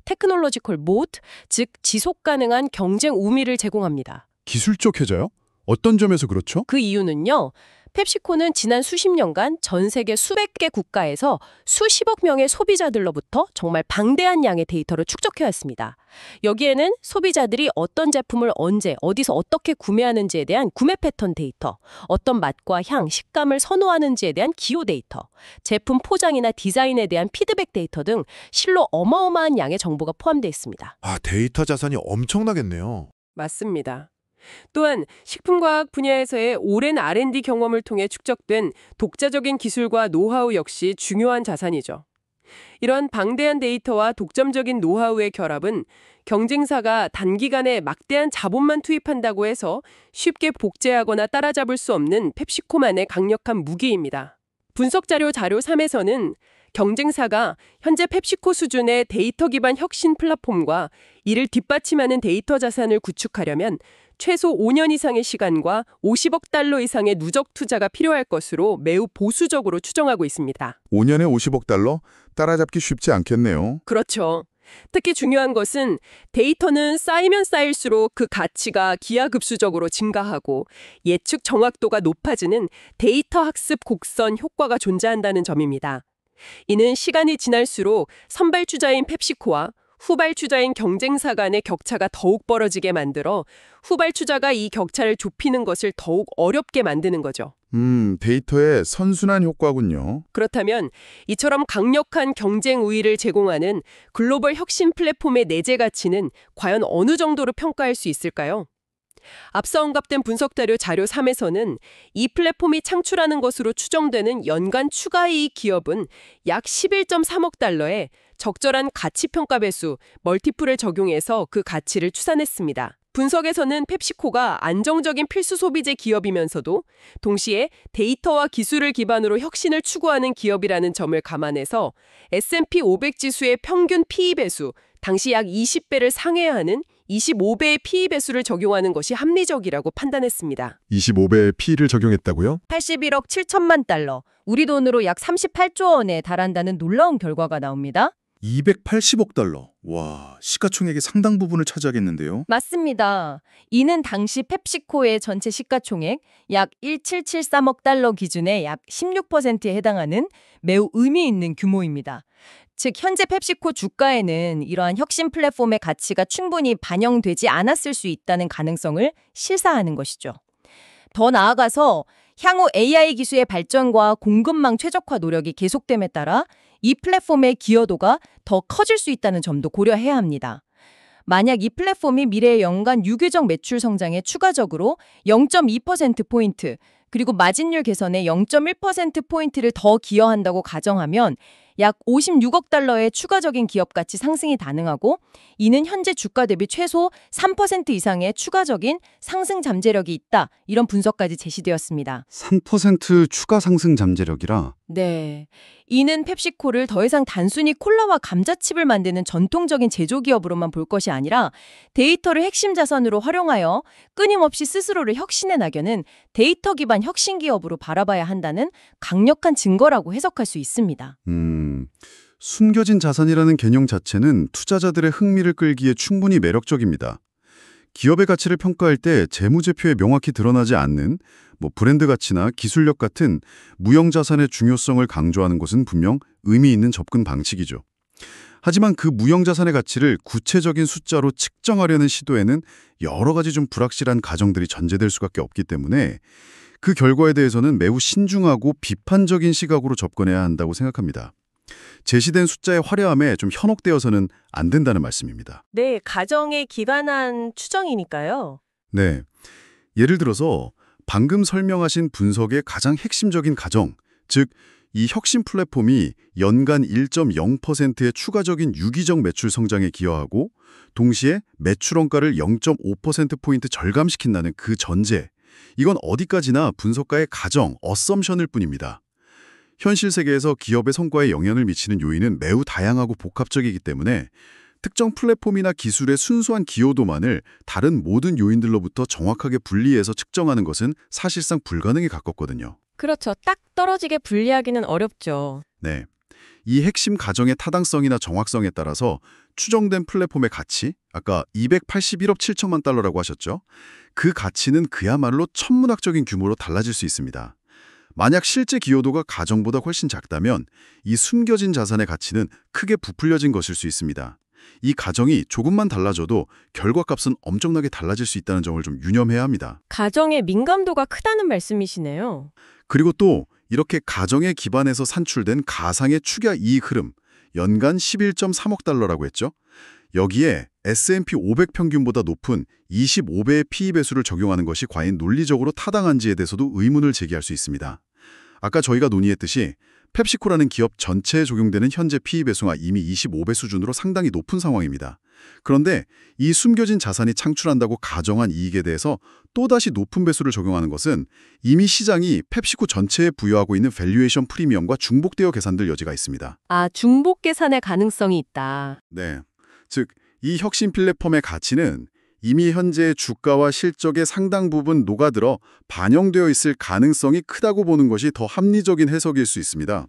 테크놀로지컬 모트, 즉 지속 가능한 경쟁 우위를 제공합니다. 기술적 해자요? 어떤 점에서 그렇죠? 그 이유는요. 펩시코는 지난 수십 년간 전 세계 수백 개 국가에서 수십억 명의 소비자들로부터 정말 방대한 양의 데이터를 축적해왔습니다. 여기에는 소비자들이 어떤 제품을 언제, 어디서 어떻게 구매하는지에 대한 구매 패턴 데이터, 어떤 맛과 향, 식감을 선호하는지에 대한 기호 데이터, 제품 포장이나 디자인에 대한 피드백 데이터 등 실로 어마어마한 양의 정보가 포함되어 있습니다. 데이터 자산이 엄청나겠네요. 맞습니다. 또한 식품과학 분야에서의 오랜 R&D 경험을 통해 축적된 독자적인 기술과 노하우 역시 중요한 자산이죠. 이런 방대한 데이터와 독점적인 노하우의 결합은 경쟁사가 단기간에 막대한 자본만 투입한다고 해서 쉽게 복제하거나 따라잡을 수 없는 펩시코만의 강력한 무기입니다. 분석자료 자료 3에서는 경쟁사가 현재 펩시코 수준의 데이터 기반 혁신 플랫폼과 이를 뒷받침하는 데이터 자산을 구축하려면 최소 5년 이상의 시간과 50억 달러 이상의 누적 투자가 필요할 것으로 매우 보수적으로 추정하고 있습니다. 5년에 50억 달러? 따라잡기 쉽지 않겠네요. 그렇죠. 특히 중요한 것은 데이터는 쌓이면 쌓일수록 그 가치가 기하급수적으로 증가하고 예측 정확도가 높아지는 데이터 학습 곡선 효과가 존재한다는 점입니다. 이는 시간이 지날수록 선발주자인 펩시코와 후발주자인 경쟁사 간의 격차가 더욱 벌어지게 만들어 후발주자가 이 격차를 좁히는 것을 더욱 어렵게 만드는 거죠. 데이터의 선순환 효과군요. 그렇다면 이처럼 강력한 경쟁 우위를 제공하는 글로벌 혁신 플랫폼의 내재 가치는 과연 어느 정도로 평가할 수 있을까요? 앞서 언급된 분석 자료 3에서는 이 플랫폼이 창출하는 것으로 추정되는 연간 추가이익 기업은 약 11.3억 달러에 적절한 가치평가 배수, 멀티플을 적용해서 그 가치를 추산했습니다. 분석에서는 펩시코가 안정적인 필수 소비재 기업이면서도 동시에 데이터와 기술을 기반으로 혁신을 추구하는 기업이라는 점을 감안해서 S&P 500 지수의 평균 PE 배수, 당시 약 20배를 상회하는 25배의 PE 배수를 적용하는 것이 합리적이라고 판단했습니다. 25배의 P를 적용했다고요? 81억 7천만 달러, 우리 돈으로 약 38조 원에 달한다는 놀라운 결과가 나옵니다. 280억 달러. 와, 시가총액의 상당 부분을 차지하겠는데요. 맞습니다. 이는 당시 펩시코의 전체 시가총액 약 1773억 달러 기준의 약 16%에 해당하는 매우 의미 있는 규모입니다. 즉 현재 펩시코 주가에는 이러한 혁신 플랫폼의 가치가 충분히 반영되지 않았을 수 있다는 가능성을 실사하는 것이죠. 더 나아가서 향후 AI 기술의 발전과 공급망 최적화 노력이 계속됨에 따라 이 플랫폼의 기여도가 더 커질 수 있다는 점도 고려해야 합니다. 만약 이 플랫폼이 미래의 연간 유교적 매출 성장에 추가적으로 0.2%포인트, 그리고 마진율 개선에 0.1%포인트를 더 기여한다고 가정하면 약 56억 달러의 추가적인 기업 가치 상승이 가능하고 이는 현재 주가 대비 최소 3% 이상의 추가적인 상승 잠재력이 있다. 이런 분석까지 제시되었습니다. 3% 추가 상승 잠재력이라. 네. 이는 펩시코를 더 이상 단순히 콜라와 감자칩을 만드는 전통적인 제조기업으로만 볼 것이 아니라 데이터를 핵심 자산으로 활용하여 끊임없이 스스로를 혁신해 나가는 데이터 기반 혁신 기업으로 바라봐야 한다는 강력한 증거라고 해석할 수 있습니다. 숨겨진 자산이라는 개념 자체는 투자자들의 흥미를 끌기에 충분히 매력적입니다. 기업의 가치를 평가할 때 재무제표에 명확히 드러나지 않는 브랜드 가치나 기술력 같은 무형자산의 중요성을 강조하는 것은 분명 의미 있는 접근 방식이죠. 하지만 그 무형자산의 가치를 구체적인 숫자로 측정하려는 시도에는 여러 가지 좀 불확실한 가정들이 전제될 수밖에 없기 때문에 그 결과에 대해서는 매우 신중하고 비판적인 시각으로 접근해야 한다고 생각합니다. 제시된 숫자의 화려함에 좀 현혹되어서는 안 된다는 말씀입니다. 네, 가정에 기반한 추정이니까요. 네. 예를 들어서 방금 설명하신 분석의 가장 핵심적인 가정, 즉 이 혁신 플랫폼이 연간 1.0%의 추가적인 유기적 매출 성장에 기여하고 동시에 매출 원가를 0.5%포인트 절감시킨다는 그 전제, 이건 어디까지나 분석가의 가정, 어썸션일 뿐입니다. 현실 세계에서 기업의 성과에 영향을 미치는 요인은 매우 다양하고 복합적이기 때문에 특정 플랫폼이나 기술의 순수한 기여도만을 다른 모든 요인들로부터 정확하게 분리해서 측정하는 것은 사실상 불가능에 가깝거든요. 그렇죠. 딱 떨어지게 분리하기는 어렵죠. 네. 이 핵심 가정의 타당성이나 정확성에 따라서 추정된 플랫폼의 가치, 아까 281억 7천만 달러라고 하셨죠? 그 가치는 그야말로 천문학적인 규모로 달라질 수 있습니다. 만약 실제 기여도가 가정보다 훨씬 작다면 이 숨겨진 자산의 가치는 크게 부풀려진 것일 수 있습니다. 이 가정이 조금만 달라져도 결과값은 엄청나게 달라질 수 있다는 점을 좀 유념해야 합니다. 가정의 민감도가 크다는 말씀이시네요. 그리고 또 이렇게 가정에 기반해서 산출된 가상의 추가 이익 흐름, 연간 11.3억 달러라고 했죠? 여기에 S&P 500 평균보다 높은 25배의 PE 배수를 적용하는 것이 과연 논리적으로 타당한지에 대해서도 의문을 제기할 수 있습니다. 아까 저희가 논의했듯이 펩시코라는 기업 전체에 적용되는 현재 PE 배수가 이미 25배 수준으로 상당히 높은 상황입니다. 그런데 이 숨겨진 자산이 창출한다고 가정한 이익에 대해서 또다시 높은 배수를 적용하는 것은 이미 시장이 펩시코 전체에 부여하고 있는 밸류에이션 프리미엄과 중복되어 계산될 여지가 있습니다. 아, 중복 계산의 가능성이 있다. 네. 즉, 이 혁신 플랫폼의 가치는 이미 현재 주가와 실적의 상당 부분 녹아들어 반영되어 있을 가능성이 크다고 보는 것이 더 합리적인 해석일 수 있습니다.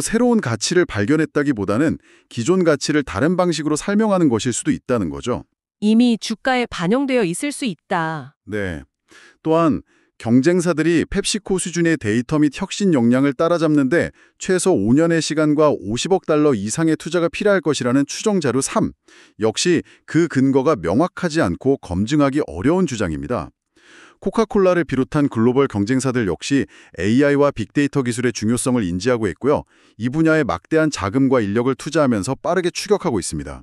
새로운 가치를 발견했다기보다는 기존 가치를 다른 방식으로 설명하는 것일 수도 있다는 거죠. 이미 주가에 반영되어 있을 수 있다. 네. 또한 경쟁사들이 펩시코 수준의 데이터 및 혁신 역량을 따라잡는데 최소 5년의 시간과 50억 달러 이상의 투자가 필요할 것이라는 추정 자료 3. 역시 그 근거가 명확하지 않고 검증하기 어려운 주장입니다. 코카콜라를 비롯한 글로벌 경쟁사들 역시 AI와 빅데이터 기술의 중요성을 인지하고 있고요. 이 분야에 막대한 자금과 인력을 투자하면서 빠르게 추격하고 있습니다.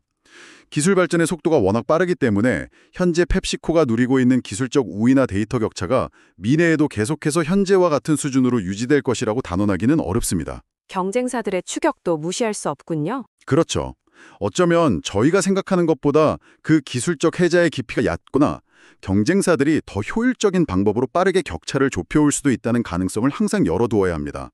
기술 발전의 속도가 워낙 빠르기 때문에 현재 펩시코가 누리고 있는 기술적 우위나 데이터 격차가 미래에도 계속해서 현재와 같은 수준으로 유지될 것이라고 단언하기는 어렵습니다. 경쟁사들의 추격도 무시할 수 없군요. 그렇죠. 어쩌면 저희가 생각하는 것보다 그 기술적 해자의 깊이가 얕거나 경쟁사들이 더 효율적인 방법으로 빠르게 격차를 좁혀올 수도 있다는 가능성을 항상 열어두어야 합니다.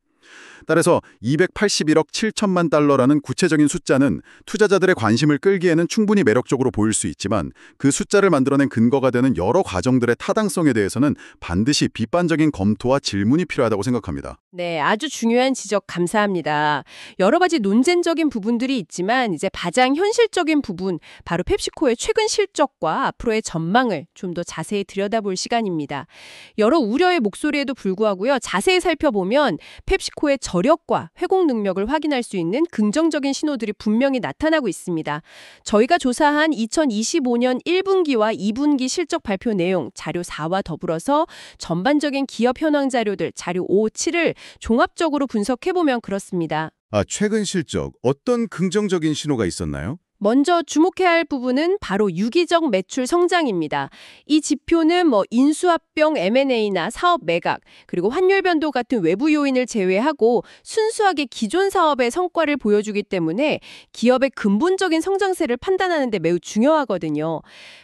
따라서 281억 7천만 달러라는 구체적인 숫자는 투자자들의 관심을 끌기에는 충분히 매력적으로 보일 수 있지만 그 숫자를 만들어낸 근거가 되는 여러 과정들의 타당성에 대해서는 반드시 비판적인 검토와 질문이 필요하다고 생각합니다. 네, 아주 중요한 지적 감사합니다. 여러 가지 논쟁적인 부분들이 있지만 이제 가장 현실적인 부분, 바로 펩시코의 최근 실적과 앞으로의 전망을 좀 더 자세히 들여다볼 시간입니다. 여러 우려의 목소리에도 불구하고요, 자세히 살펴보면 펩시코의 저력과 회복 능력을 확인할 수 있는 긍정적인 신호들이 분명히 나타나고 있습니다. 저희가 조사한 2025년 1분기와 2분기 실적 발표 내용 자료 4와 더불어서 전반적인 기업 현황 자료들 자료 5, 7을 종합적으로 분석해보면 그렇습니다. 최근 실적 어떤 긍정적인 신호가 있었나요? 먼저 주목해야 할 부분은 바로 유기적 매출 성장입니다. 이 지표는 인수합병 M&A나 사업 매각, 그리고 환율 변동 같은 외부 요인을 제외하고 순수하게 기존 사업의 성과를 보여주기 때문에 기업의 근본적인 성장세를 판단하는 데 매우 중요하거든요.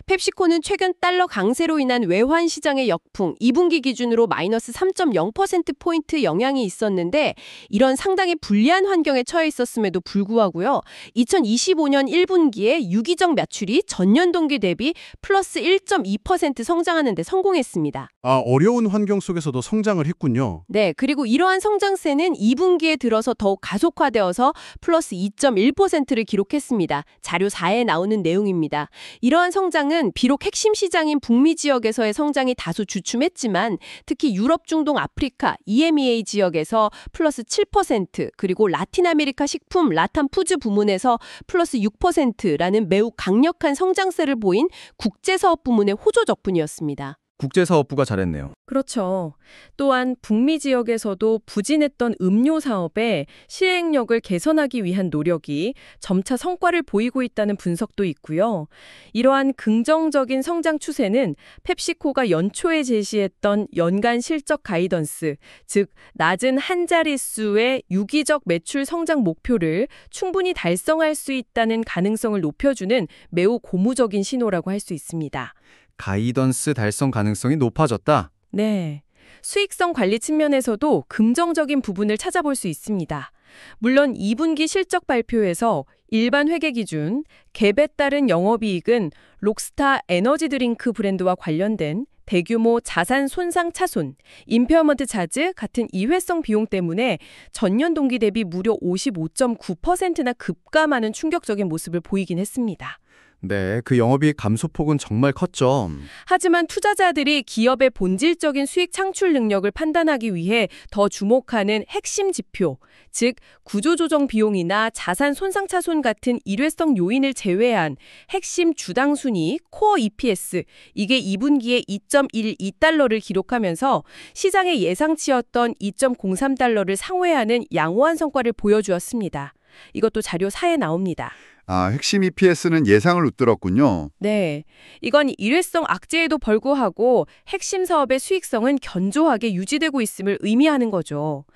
펩시코는 최근 달러 강세로 인한 외환 시장의 역풍, 2분기 기준으로 마이너스 3.0%포인트 영향이 있었는데 이런 상당히 불리한 환경에 처해 있었음에도 불구하고요. 2025년 1분기에 유기적 매출이 전년 동기 대비 플러스 1.2% 성장하는 데 성공했습니다. 어려운 환경 속에서도 성장을 했군요. 네, 그리고 이러한 성장세는 2분기에 들어서 더욱 가속화되어서 플러스 2.1%를 기록했습니다. 자료 4에 나오는 내용입니다. 이러한 성장은 비록 핵심 시장인 북미 지역에서의 성장이 다소 주춤했지만 특히 유럽, 중동, 아프리카, EMEA 지역에서 플러스 7%, 그리고 라틴 아메리카 식품, 라탄 푸즈 부문에서 플러스 6%라는 매우 강력한 성장세를 보인 국제사업 부문의 호조 덕분이었습니다. 국제사업부가 잘했네요. 그렇죠. 또한 북미 지역에서도 부진했던 음료 사업의 실행력을 개선하기 위한 노력이 점차 성과를 보이고 있다는 분석도 있고요. 이러한 긍정적인 성장 추세는 펩시코가 연초에 제시했던 연간 실적 가이던스, 즉 낮은 한 자릿수의 유기적 매출 성장 목표를 충분히 달성할 수 있다는 가능성을 높여주는 매우 고무적인 신호라고 할 수 있습니다. 가이던스 달성 가능성이 높아졌다. 네. 수익성 관리 측면에서도 긍정적인 부분을 찾아볼 수 있습니다. 물론 2분기 실적 발표에서 일반 회계 기준 갭에 따른 영업이익은 록스타 에너지 드링크 브랜드와 관련된 대규모 자산 손상 차손, 임페어먼트 차즈 같은 이회성 비용 때문에 전년 동기 대비 무려 55.9%나 급감하는 충격적인 모습을 보이긴 했습니다. 네, 그 영업이익 감소폭은 정말 컸죠. 하지만 투자자들이 기업의 본질적인 수익 창출 능력을 판단하기 위해 더 주목하는 핵심 지표, 즉 구조조정 비용이나 자산 손상 차손 같은 일회성 요인을 제외한 핵심 주당 순위 코어 EPS, 이게 2분기에 2.12달러를 기록하면서 시장의 예상치였던 2.03달러를 상회하는 양호한 성과를 보여주었습니다. 이것도 자료 4에 나옵니다. 핵심 EPS는 예상을 웃돌았군요. 네, 이건 일회성 악재에도 불구하고 핵심 사업의 수익성은 견조하게 유지되고 있음을 의미하는 거죠.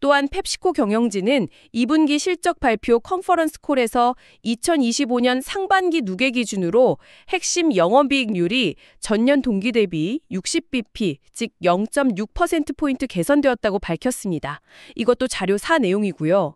또한 펩시코 경영진은 2분기 실적 발표 컨퍼런스 콜에서 2025년 상반기 누계 기준으로 핵심 영업이익률이 전년 동기 대비 60bp, 즉 0.6%포인트 개선되었다고 밝혔습니다. 이것도 자료 4 내용이고요.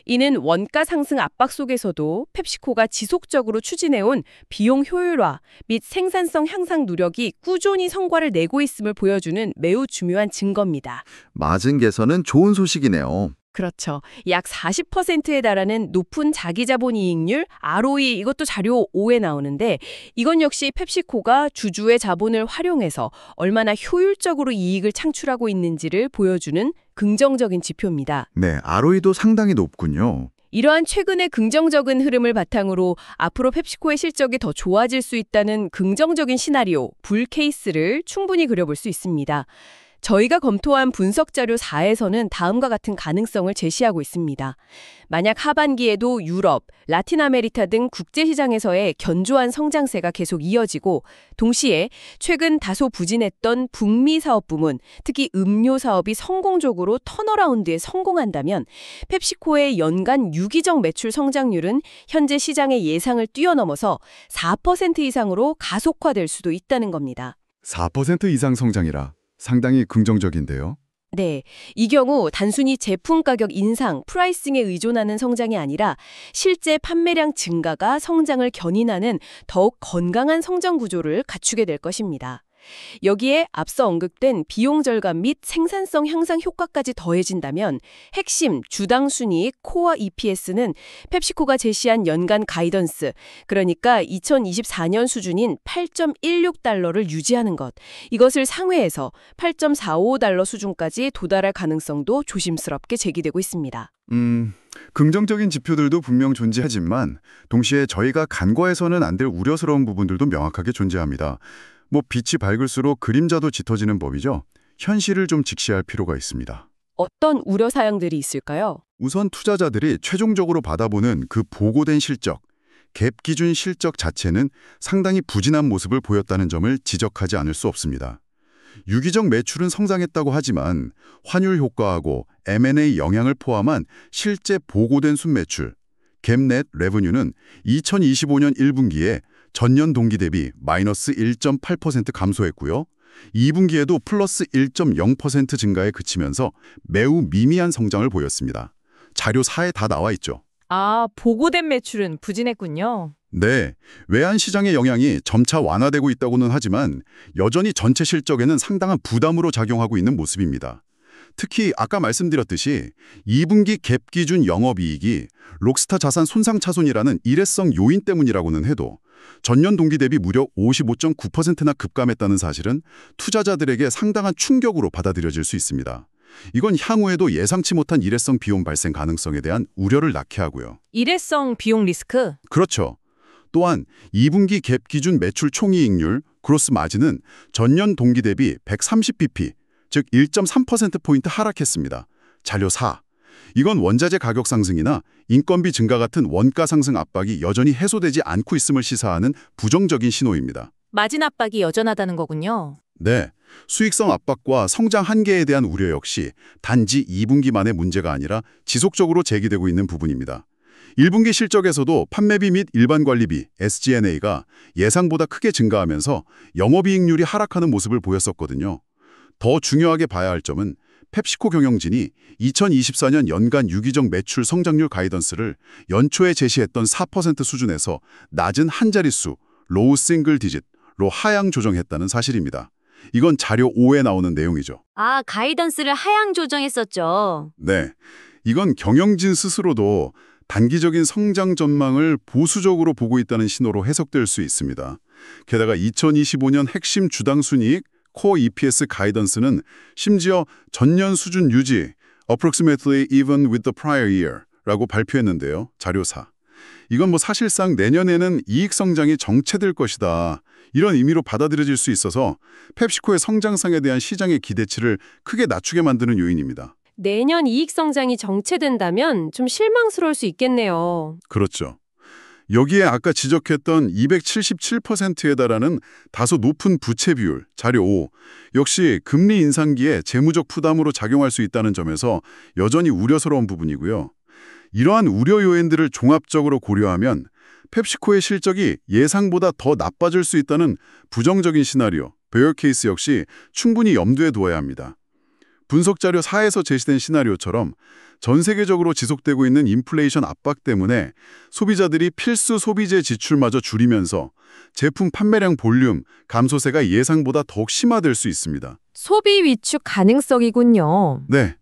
이는 원가 상승 압박 속에서도 펩시코가 지속적으로 추진해온 비용 효율화 및 생산성 향상 노력이 꾸준히 성과를 내고 있음을 보여주는 매우 중요한 증거입니다. 마진 개선은 좋은 소식이네요. 그렇죠. 약 40%에 달하는 높은 자기자본 이익률, ROE 이것도 자료 5에 나오는데 이건 역시 펩시코가 주주의 자본을 활용해서 얼마나 효율적으로 이익을 창출하고 있는지를 보여주는 긍정적인 지표입니다. 네, ROE도 상당히 높군요. 이러한 최근의 긍정적인 흐름을 바탕으로 앞으로 펩시코의 실적이 더 좋아질 수 있다는 긍정적인 시나리오, 불 케이스를 충분히 그려볼 수 있습니다. 저희가 검토한 분석 자료 4에서는 다음과 같은 가능성을 제시하고 있습니다. 만약 하반기에도 유럽, 라틴 아메리카 등 국제시장에서의 견조한 성장세가 계속 이어지고 동시에 최근 다소 부진했던 북미 사업 부문, 특히 음료 사업이 성공적으로 턴어라운드에 성공한다면 펩시코의 연간 유기적 매출 성장률은 현재 시장의 예상을 뛰어넘어서 4% 이상으로 가속화될 수도 있다는 겁니다. 4% 이상 성장이라 상당히 긍정적인데요. 네, 이 경우 단순히 제품 가격 인상, 프라이싱에 의존하는 성장이 아니라 실제 판매량 증가가 성장을 견인하는 더욱 건강한 성장 구조를 갖추게 될 것입니다. 여기에 앞서 언급된 비용 절감 및 생산성 향상 효과까지 더해진다면 핵심 주당 순이익 코어 EPS는 펩시코가 제시한 연간 가이던스, 그러니까 2024년 수준인 8.16달러를 유지하는 것, 이것을 상회해서 8.45달러 수준까지 도달할 가능성도 조심스럽게 제기되고 있습니다. 긍정적인 지표들도 분명 존재하지만 동시에 저희가 간과해서는 안 될 우려스러운 부분들도 명확하게 존재합니다. 빛이 밝을수록 그림자도 짙어지는 법이죠. 현실을 좀 직시할 필요가 있습니다. 어떤 우려 사항들이 있을까요? 우선 투자자들이 최종적으로 받아보는 그 보고된 실적, 갭 기준 실적 자체는 상당히 부진한 모습을 보였다는 점을 지적하지 않을 수 없습니다. 유기적 매출은 성장했다고 하지만 환율 효과하고 M&A 영향을 포함한 실제 보고된 순매출, 갭넷 레버뉴는 2025년 1분기에 전년 동기 대비 마이너스 1.8% 감소했고요. 2분기에도 플러스 1.0% 증가에 그치면서 매우 미미한 성장을 보였습니다. 자료 4에 다 나와 있죠. 아, 보고된 매출은 부진했군요. 네, 외환 시장의 영향이 점차 완화되고 있다고는 하지만 여전히 전체 실적에는 상당한 부담으로 작용하고 있는 모습입니다. 특히 아까 말씀드렸듯이 2분기 갭 기준 영업이익이 록스타 자산 손상차손이라는 일회성 요인 때문이라고는 해도 전년 동기 대비 무려 55.9%나 급감했다는 사실은 투자자들에게 상당한 충격으로 받아들여질 수 있습니다. 이건 향후에도 예상치 못한 일회성 비용 발생 가능성에 대한 우려를 낳게 하고요. 일회성 비용 리스크? 그렇죠. 또한 2분기 갭 기준 매출 총이익률, 그로스 마진은 전년 동기 대비 130bp, 즉 1.3%포인트 하락했습니다. 자료 4. 이건 원자재 가격 상승이나 인건비 증가 같은 원가 상승 압박이 여전히 해소되지 않고 있음을 시사하는 부정적인 신호입니다. 마진 압박이 여전하다는 거군요. 네, 수익성 압박과 성장 한계에 대한 우려 역시 단지 2분기만의 문제가 아니라 지속적으로 제기되고 있는 부분입니다. 1분기 실적에서도 판매비 및 일반 관리비, SG&A가 예상보다 크게 증가하면서 영업이익률이 하락하는 모습을 보였었거든요. 더 중요하게 봐야 할 점은 펩시코 경영진이 2024년 연간 유기적 매출 성장률 가이던스를 연초에 제시했던 4% 수준에서 낮은 한 자릿수, 로우 싱글 디짓로 하향 조정했다는 사실입니다. 이건 자료 5에 나오는 내용이죠. 아, 가이던스를 하향 조정했었죠. 네, 이건 경영진 스스로도 단기적인 성장 전망을 보수적으로 보고 있다는 신호로 해석될 수 있습니다. 게다가 2025년 핵심 주당 순이익, 코어 EPS 가이던스는 심지어 전년 수준 유지, approximately even with the prior year 라고 발표했는데요. 자료 4. 이건 사실상 내년에는 이익 성장이 정체될 것이다. 이런 의미로 받아들여질 수 있어서 펩시코의 성장성에 대한 시장의 기대치를 크게 낮추게 만드는 요인입니다. 내년 이익 성장이 정체된다면 좀 실망스러울 수 있겠네요. 그렇죠. 여기에 아까 지적했던 277%에 달하는 다소 높은 부채 비율, 자료 5, 역시 금리 인상기에 재무적 부담으로 작용할 수 있다는 점에서 여전히 우려스러운 부분이고요. 이러한 우려 요인들을 종합적으로 고려하면 펩시코의 실적이 예상보다 더 나빠질 수 있다는 부정적인 시나리오, 베어 케이스 역시 충분히 염두에 두어야 합니다. 분석 자료 4에서 제시된 시나리오처럼 전 세계적으로 지속되고 있는 인플레이션 압박 때문에 소비자들이 필수 소비재 지출마저 줄이면서 제품 판매량 볼륨 감소세가 예상보다 더욱 심화될 수 있습니다. 소비 위축 가능성이군요. 네,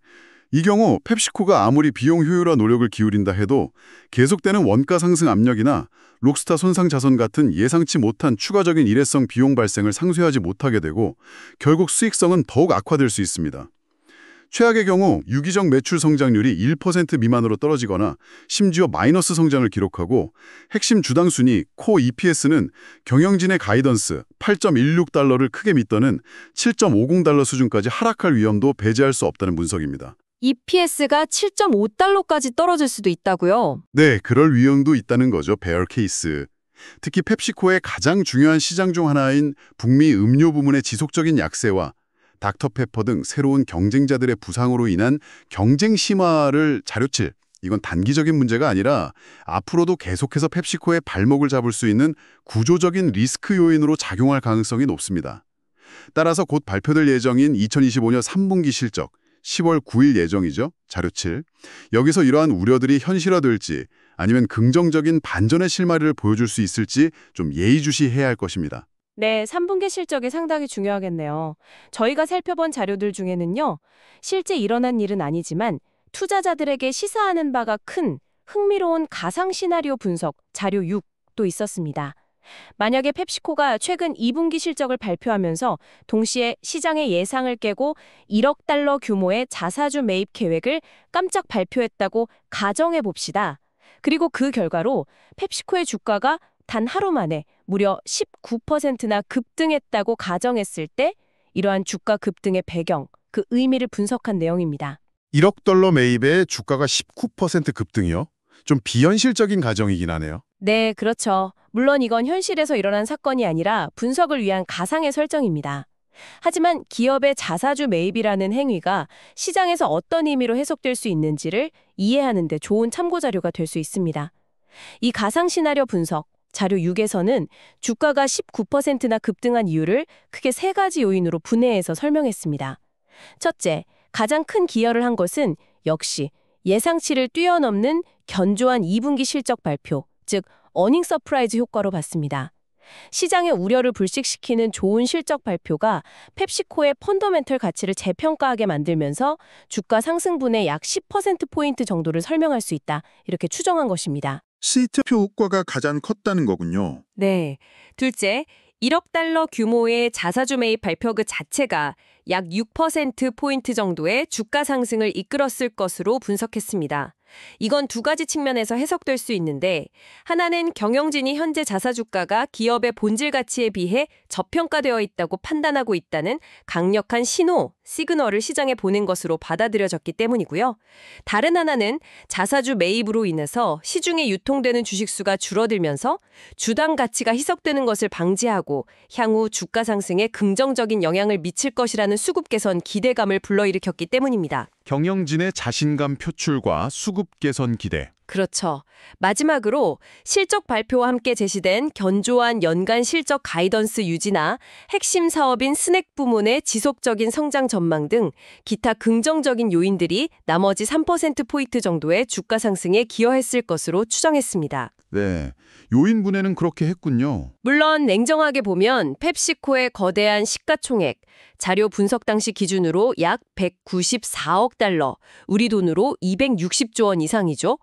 이 경우 펩시코가 아무리 비용 효율화 노력을 기울인다 해도 계속되는 원가 상승 압력이나 록스타 손상 자선 같은 예상치 못한 추가적인 일회성 비용 발생을 상쇄하지 못하게 되고 결국 수익성은 더욱 악화될 수 있습니다. 최악의 경우 유기적 매출 성장률이 1% 미만으로 떨어지거나 심지어 마이너스 성장을 기록하고 핵심 주당 순위 코 EPS는 경영진의 가이던스 8.16달러를 크게 밑도는 7.50달러 수준까지 하락할 위험도 배제할 수 없다는 분석입니다. EPS가 7.5달러까지 떨어질 수도 있다고요? 네, 그럴 위험도 있다는 거죠. 베어 케이스. 특히 펩시코의 가장 중요한 시장 중 하나인 북미 음료 부문의 지속적인 약세와 닥터페퍼 등 새로운 경쟁자들의 부상으로 인한 경쟁 심화를 자료칠, 이건 단기적인 문제가 아니라 앞으로도 계속해서 펩시코의 발목을 잡을 수 있는 구조적인 리스크 요인으로 작용할 가능성이 높습니다. 따라서 곧 발표될 예정인 2025년 3분기 실적, 10월 9일 예정이죠. 자료 7. 여기서 이러한 우려들이 현실화될지 아니면 긍정적인 반전의 실마리를 보여줄 수 있을지 좀 예의주시해야 할 것입니다. 네, 3분기 실적이 상당히 중요하겠네요. 저희가 살펴본 자료들 중에는요, 실제 일어난 일은 아니지만 투자자들에게 시사하는 바가 큰 흥미로운 가상 시나리오 분석 자료 6도 있었습니다. 만약에 펩시코가 최근 2분기 실적을 발표하면서 동시에 시장의 예상을 깨고 1억 달러 규모의 자사주 매입 계획을 깜짝 발표했다고 가정해 봅시다. 그리고 그 결과로 펩시코의 주가가 단 하루 만에 무려 19%나 급등했다고 가정했을 때 이러한 주가 급등의 배경, 그 의미를 분석한 내용입니다. 1억 달러 매입에 주가가 19% 급등이요? 좀 비현실적인 가정이긴 하네요. 네, 그렇죠. 물론 이건 현실에서 일어난 사건이 아니라 분석을 위한 가상의 설정입니다. 하지만 기업의 자사주 매입이라는 행위가 시장에서 어떤 의미로 해석될 수 있는지를 이해하는 데 좋은 참고자료가 될 수 있습니다. 이 가상 시나리오 분석, 자료 6에서는 주가가 19%나 급등한 이유를 크게 3가지 요인으로 분해해서 설명했습니다. 첫째, 가장 큰 기여를 한 것은 역시 예상치를 뛰어넘는 견조한 2분기 실적 발표, 즉 어닝 서프라이즈 효과로 봤습니다. 시장의 우려를 불식시키는 좋은 실적 발표가 펩시코의 펀더멘털 가치를 재평가하게 만들면서 주가 상승분의 약 10%포인트 정도를 설명할 수 있다, 이렇게 추정한 것입니다. 시트표 효과가 가장 컸다는 거군요. 네. 둘째, 1억 달러 규모의 자사주 매입 발표 그 자체가 약 6%포인트 정도의 주가 상승을 이끌었을 것으로 분석했습니다. 이건 2가지 측면에서 해석될 수 있는데, 하나는 경영진이 현재 자사주가가 기업의 본질 가치에 비해 저평가되어 있다고 판단하고 있다는 강력한 시그널을 시장에 보낸 것으로 받아들여졌기 때문이고요. 다른 하나는 자사주 매입으로 인해서 시중에 유통되는 주식수가 줄어들면서 주당 가치가 희석되는 것을 방지하고 향후 주가 상승에 긍정적인 영향을 미칠 것이라는 수급 개선 기대감을 불러일으켰기 때문입니다. 경영진의 자신감 표출과 수급 개선 기대. 그렇죠. 마지막으로 실적 발표와 함께 제시된 견조한 연간 실적 가이던스 유지나 핵심 사업인 스낵 부문의 지속적인 성장 전망 등 기타 긍정적인 요인들이 나머지 3%포인트 정도의 주가 상승에 기여했을 것으로 추정했습니다. 네, 요인 분해는 그렇게 했군요. 물론 냉정하게 보면 펩시코의 거대한 시가총액, 자료 분석 당시 기준으로 약 194억 달러, 우리 돈으로 260조 원 이상이죠.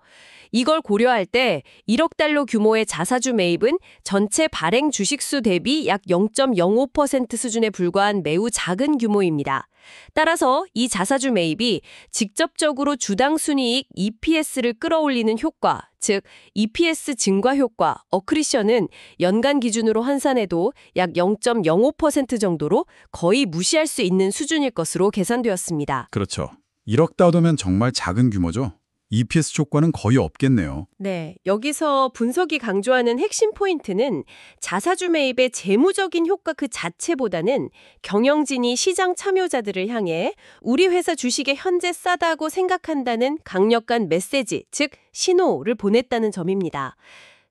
이걸 고려할 때 1억 달러 규모의 자사주 매입은 전체 발행 주식수 대비 약 0.05% 수준에 불과한 매우 작은 규모입니다. 따라서 이 자사주 매입이 직접적으로 주당 순이익 EPS를 끌어올리는 효과, 즉 EPS 증가 효과, 어크리션은 연간 기준으로 환산해도 약 0.05% 정도로 거의 무시할 수 있는 수준일 것으로 계산되었습니다. 그렇죠. 1억 달러면 정말 작은 규모죠. EPS 효과는 거의 없겠네요. 네, 여기서 분석이 강조하는 핵심 포인트는 자사주 매입의 재무적인 효과 그 자체보다는 경영진이 시장 참여자들을 향해 우리 회사 주식에 현재 싸다고 생각한다는 강력한 메시지, 즉 신호를 보냈다는 점입니다.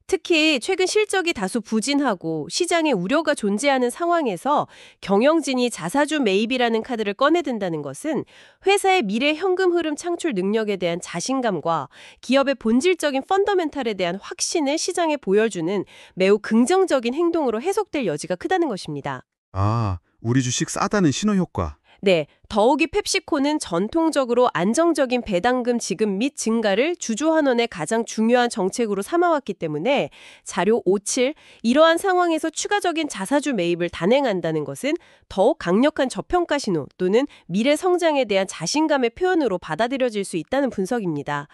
특히 최근 실적이 다소 부진하고 시장에 우려가 존재하는 상황에서 경영진이 자사주 매입이라는 카드를 꺼내든다는 것은 회사의 미래 현금 흐름 창출 능력에 대한 자신감과 기업의 본질적인 펀더멘탈에 대한 확신을 시장에 보여주는 매우 긍정적인 행동으로 해석될 여지가 크다는 것입니다. 아, 우리 주식 싸다는 신호 효과. 네, 더욱이 펩시코는 전통적으로 안정적인 배당금 지급 및 증가를 주주환원의 가장 중요한 정책으로 삼아왔기 때문에 자료 57, 이러한 상황에서 추가적인 자사주 매입을 단행한다는 것은 더욱 강력한 저평가 신호 또는 미래 성장에 대한 자신감의 표현으로 받아들여질 수 있다는 분석입니다.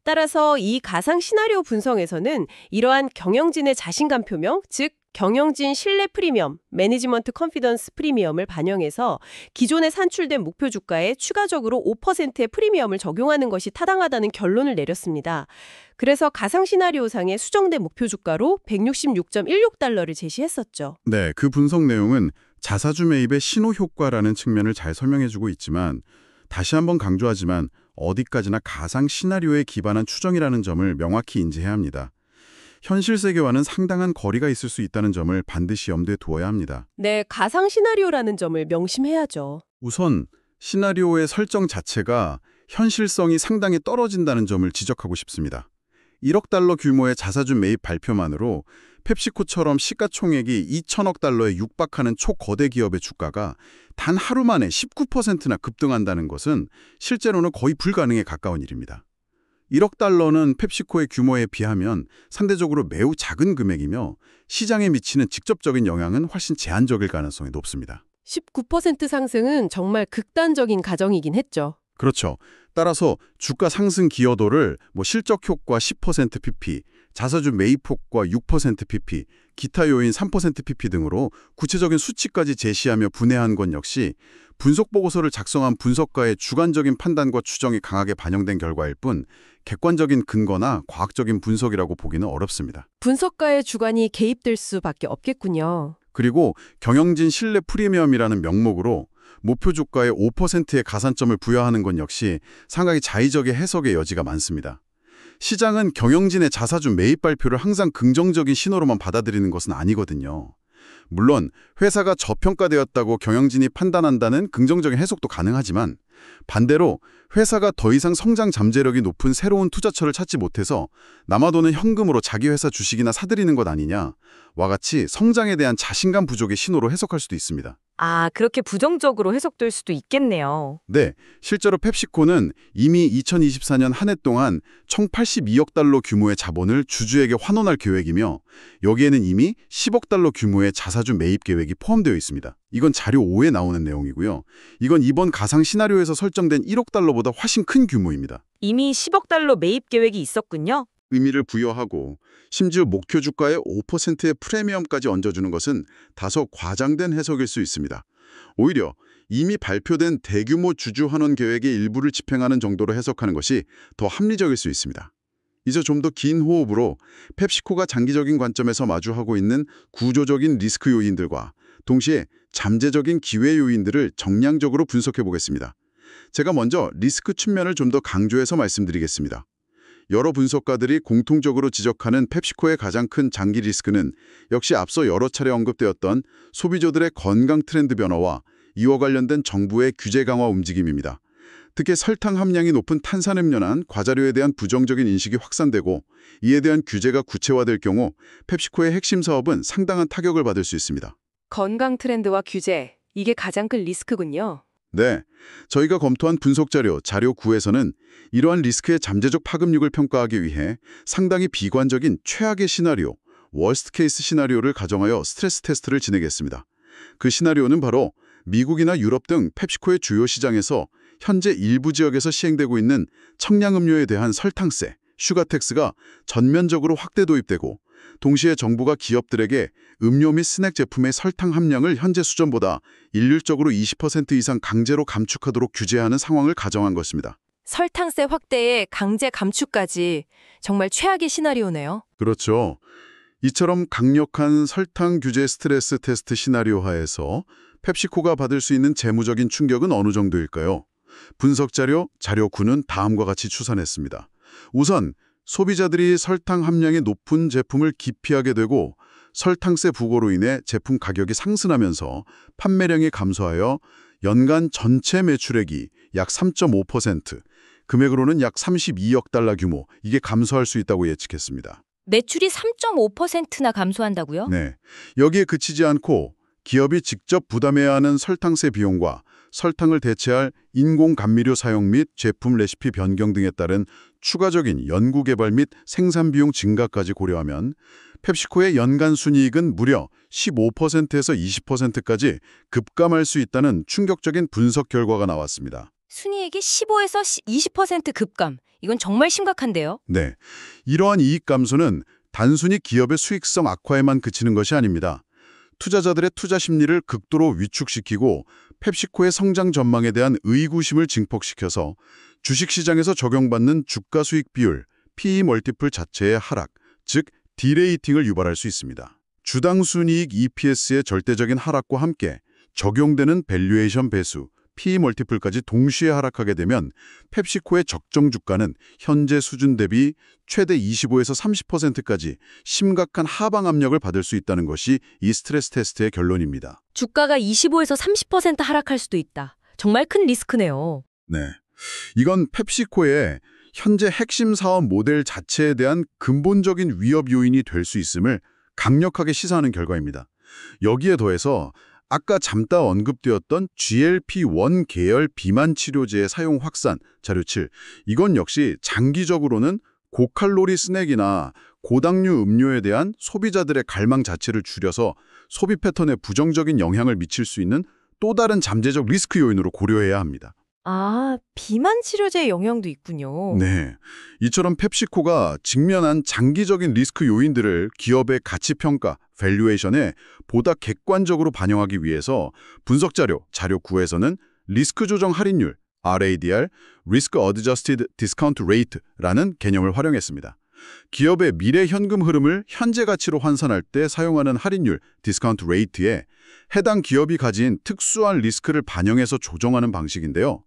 따라서 이 가상 시나리오 분석에서는 이러한 경영진의 자신감 표명, 즉 경영진 신뢰 프리미엄, 매니지먼트 컨피던스 프리미엄을 반영해서 기존에 산출된 목표 주가에 추가적으로 5%의 프리미엄을 적용하는 것이 타당하다는 결론을 내렸습니다. 그래서 가상 시나리오상의 수정된 목표 주가로 166.16달러를 제시했었죠. 네, 그 분석 내용은 자사주 매입의 신호 효과라는 측면을 잘 설명해주고 있지만 다시 한번 강조하지만 어디까지나 가상 시나리오에 기반한 추정이라는 점을 명확히 인지해야 합니다. 현실 세계와는 상당한 거리가 있을 수 있다는 점을 반드시 염두에 두어야 합니다. 네, 가상 시나리오라는 점을 명심해야죠. 우선 시나리오의 설정 자체가 현실성이 상당히 떨어진다는 점을 지적하고 싶습니다. 1억 달러 규모의 자사주 매입 발표만으로 펩시코처럼 시가총액이 2천억 달러에 육박하는 초거대 기업의 주가가 단 하루 만에 19%나 급등한다는 것은 실제로는 거의 불가능에 가까운 일입니다. 1억 달러는 펩시코의 규모에 비하면 상대적으로 매우 작은 금액이며 시장에 미치는 직접적인 영향은 훨씬 제한적일 가능성이 높습니다. 19% 상승은 정말 극단적인 가정이긴 했죠. 그렇죠. 따라서 주가 상승 기여도를 실적 효과 10% pp, 자사주 매입 효과 6% pp, 기타 요인 3% pp 등으로 구체적인 수치까지 제시하며 분해한 건 역시 분석 보고서를 작성한 분석가의 주관적인 판단과 추정이 강하게 반영된 결과일 뿐 객관적인 근거나 과학적인 분석이라고 보기는 어렵습니다. 분석가의 주관이 개입될 수밖에 없겠군요. 그리고 경영진 신뢰 프리미엄이라는 명목으로 목표 주가의 5%의 가산점을 부여하는 건 역시 상당히 자의적인 해석의 여지가 많습니다. 시장은 경영진의 자사주 매입 발표를 항상 긍정적인 신호로만 받아들이는 것은 아니거든요. 물론 회사가 저평가되었다고 경영진이 판단한다는 긍정적인 해석도 가능하지만 반대로 회사가 더 이상 성장 잠재력이 높은 새로운 투자처를 찾지 못해서 남아도는 현금으로 자기 회사 주식이나 사들이는 것 아니냐와 같이 성장에 대한 자신감 부족의 신호로 해석할 수도 있습니다. 아, 그렇게 부정적으로 해석될 수도 있겠네요. 네, 실제로 펩시코는 이미 2024년 한 해 동안 총 82억 달러 규모의 자본을 주주에게 환원할 계획이며 여기에는 이미 10억 달러 규모의 자사주 매입 계획이 포함되어 있습니다. 이건 자료 5에 나오는 내용이고요. 이건 이번 가상 시나리오에서 설정된 1억 달러보다 훨씬 큰 규모입니다. 이미 10억 달러 매입 계획이 있었군요. 의미를 부여하고 심지어 목표 주가의 5%의 프리미엄까지 얹어주는 것은 다소 과장된 해석일 수 있습니다. 오히려 이미 발표된 대규모 주주 환원 계획의 일부를 집행하는 정도로 해석하는 것이 더 합리적일 수 있습니다. 이제 좀 더 긴 호흡으로 펩시코가 장기적인 관점에서 마주하고 있는 구조적인 리스크 요인들과 동시에 잠재적인 기회 요인들을 정량적으로 분석해 보겠습니다. 제가 먼저 리스크 측면을 좀 더 강조해서 말씀드리겠습니다. 여러 분석가들이 공통적으로 지적하는 펩시코의 가장 큰 장기 리스크는 역시 앞서 여러 차례 언급되었던 소비자들의 건강 트렌드 변화와 이와 관련된 정부의 규제 강화 움직임입니다. 특히 설탕 함량이 높은 탄산음료나 과자류에 대한 부정적인 인식이 확산되고 이에 대한 규제가 구체화될 경우 펩시코의 핵심 사업은 상당한 타격을 받을 수 있습니다. 건강 트렌드와 규제, 이게 가장 큰 리스크군요. 네, 저희가 검토한 분석 자료 9에서는 이러한 리스크의 잠재적 파급력을 평가하기 위해 상당히 비관적인 최악의 시나리오, 월스트 케이스 시나리오를 가정하여 스트레스 테스트를 진행했습니다. 그 시나리오는 바로 미국이나 유럽 등 펩시코의 주요 시장에서 현재 일부 지역에서 시행되고 있는 청량음료에 대한 설탕세, 슈가텍스가 전면적으로 확대 도입되고 동시에 정부가 기업들에게 음료 및 스낵 제품의 설탕 함량을 현재 수준보다 일률적으로 20% 이상 강제로 감축하도록 규제하는 상황을 가정한 것입니다. 설탕세 확대에 강제 감축까지 정말 최악의 시나리오네요. 그렇죠. 이처럼 강력한 설탕 규제 스트레스 테스트 시나리오 하에서 펩시코가 받을 수 있는 재무적인 충격은 어느 정도일까요? 분석 자료 9는 다음과 같이 추산했습니다. 우선 소비자들이 설탕 함량이 높은 제품을 기피하게 되고 설탕세 부과로 인해 제품 가격이 상승하면서 판매량이 감소하여 연간 전체 매출액이 약 3.5%, 금액으로는 약 32억 달러 규모, 이게 감소할 수 있다고 예측했습니다. 매출이 3.5%나 감소한다고요? 네, 여기에 그치지 않고 기업이 직접 부담해야 하는 설탕세 비용과 설탕을 대체할 인공 감미료 사용 및 제품 레시피 변경 등에 따른 추가적인 연구개발 및 생산 비용 증가까지 고려하면 펩시코의 연간 순이익은 무려 15%에서 20%까지 급감할 수 있다는 충격적인 분석 결과가 나왔습니다. 순이익이 15에서 20% 급감. 이건 정말 심각한데요. 네, 이러한 이익 감소는 단순히 기업의 수익성 악화에만 그치는 것이 아닙니다. 투자자들의 투자 심리를 극도로 위축시키고 펩시코의 성장 전망에 대한 의구심을 증폭시켜서 주식시장에서 적용받는 주가 수익 비율, PE 멀티플 자체의 하락, 즉 디레이팅을 유발할 수 있습니다. 주당 순이익 EPS의 절대적인 하락과 함께 적용되는 밸류에이션 배수, PE 멀티플까지 동시에 하락하게 되면 펩시코의 적정 주가는 현재 수준 대비 최대 25에서 30%까지 심각한 하방 압력을 받을 수 있다는 것이 이 스트레스 테스트의 결론입니다. 주가가 25에서 30% 하락할 수도 있다. 정말 큰 리스크네요. 네, 이건 펩시코의 현재 핵심 사업 모델 자체에 대한 근본적인 위협 요인이 될 수 있음을 강력하게 시사하는 결과입니다. 여기에 더해서 아까 잠깐 언급되었던 GLP-1 계열 비만 치료제의 사용 확산, 자료 7. 이건 역시 장기적으로는 고칼로리 스낵이나 고당류 음료에 대한 소비자들의 갈망 자체를 줄여서 소비 패턴에 부정적인 영향을 미칠 수 있는 또 다른 잠재적 리스크 요인으로 고려해야 합니다. 아, 비만 치료제의 영향도 있군요. 네, 이처럼 펩시코가 직면한 장기적인 리스크 요인들을 기업의 가치 평가, 밸류에이션에 보다 객관적으로 반영하기 위해서 분석 자료 9에서는 리스크 조정 할인율, RADR, Risk Adjusted Discount Rate라는 개념을 활용했습니다. 기업의 미래 현금 흐름을 현재 가치로 환산할 때 사용하는 할인율, 디스카운트 레이트에 해당 기업이 가진 특수한 리스크를 반영해서 조정하는 방식인데요.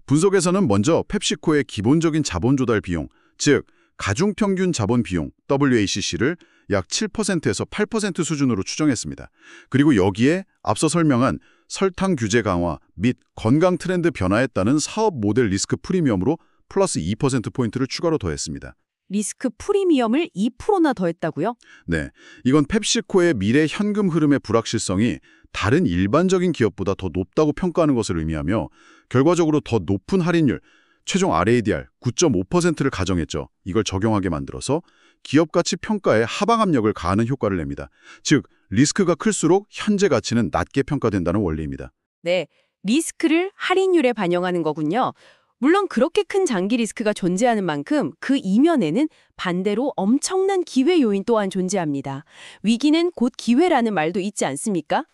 분석에서는 먼저 펩시코의 기본적인 자본 조달 비용, 즉 가중평균 자본 비용, WACC를 약 7%에서 8% 수준으로 추정했습니다. 그리고 여기에 앞서 설명한 설탕 규제 강화 및 건강 트렌드 변화에 따른 사업 모델 리스크 프리미엄으로 플러스 2%포인트를 추가로 더했습니다. 리스크 프리미엄을 2%나 더했다고요? 네, 이건 펩시코의 미래 현금 흐름의 불확실성이 다른 일반적인 기업보다 더 높다고 평가하는 것을 의미하며 결과적으로 더 높은 할인율, 최종 RADR 9.5%를 가정했죠. 이걸 적용하게 만들어서 기업 가치 평가에 하방 압력을 가하는 효과를 냅니다. 즉, 리스크가 클수록 현재 가치는 낮게 평가된다는 원리입니다. 네, 리스크를 할인율에 반영하는 거군요. 물론 그렇게 큰 장기 리스크가 존재하는 만큼 그 이면에는 반대로 엄청난 기회 요인 또한 존재합니다. 위기는 곧 기회라는 말도 있지 않습니까?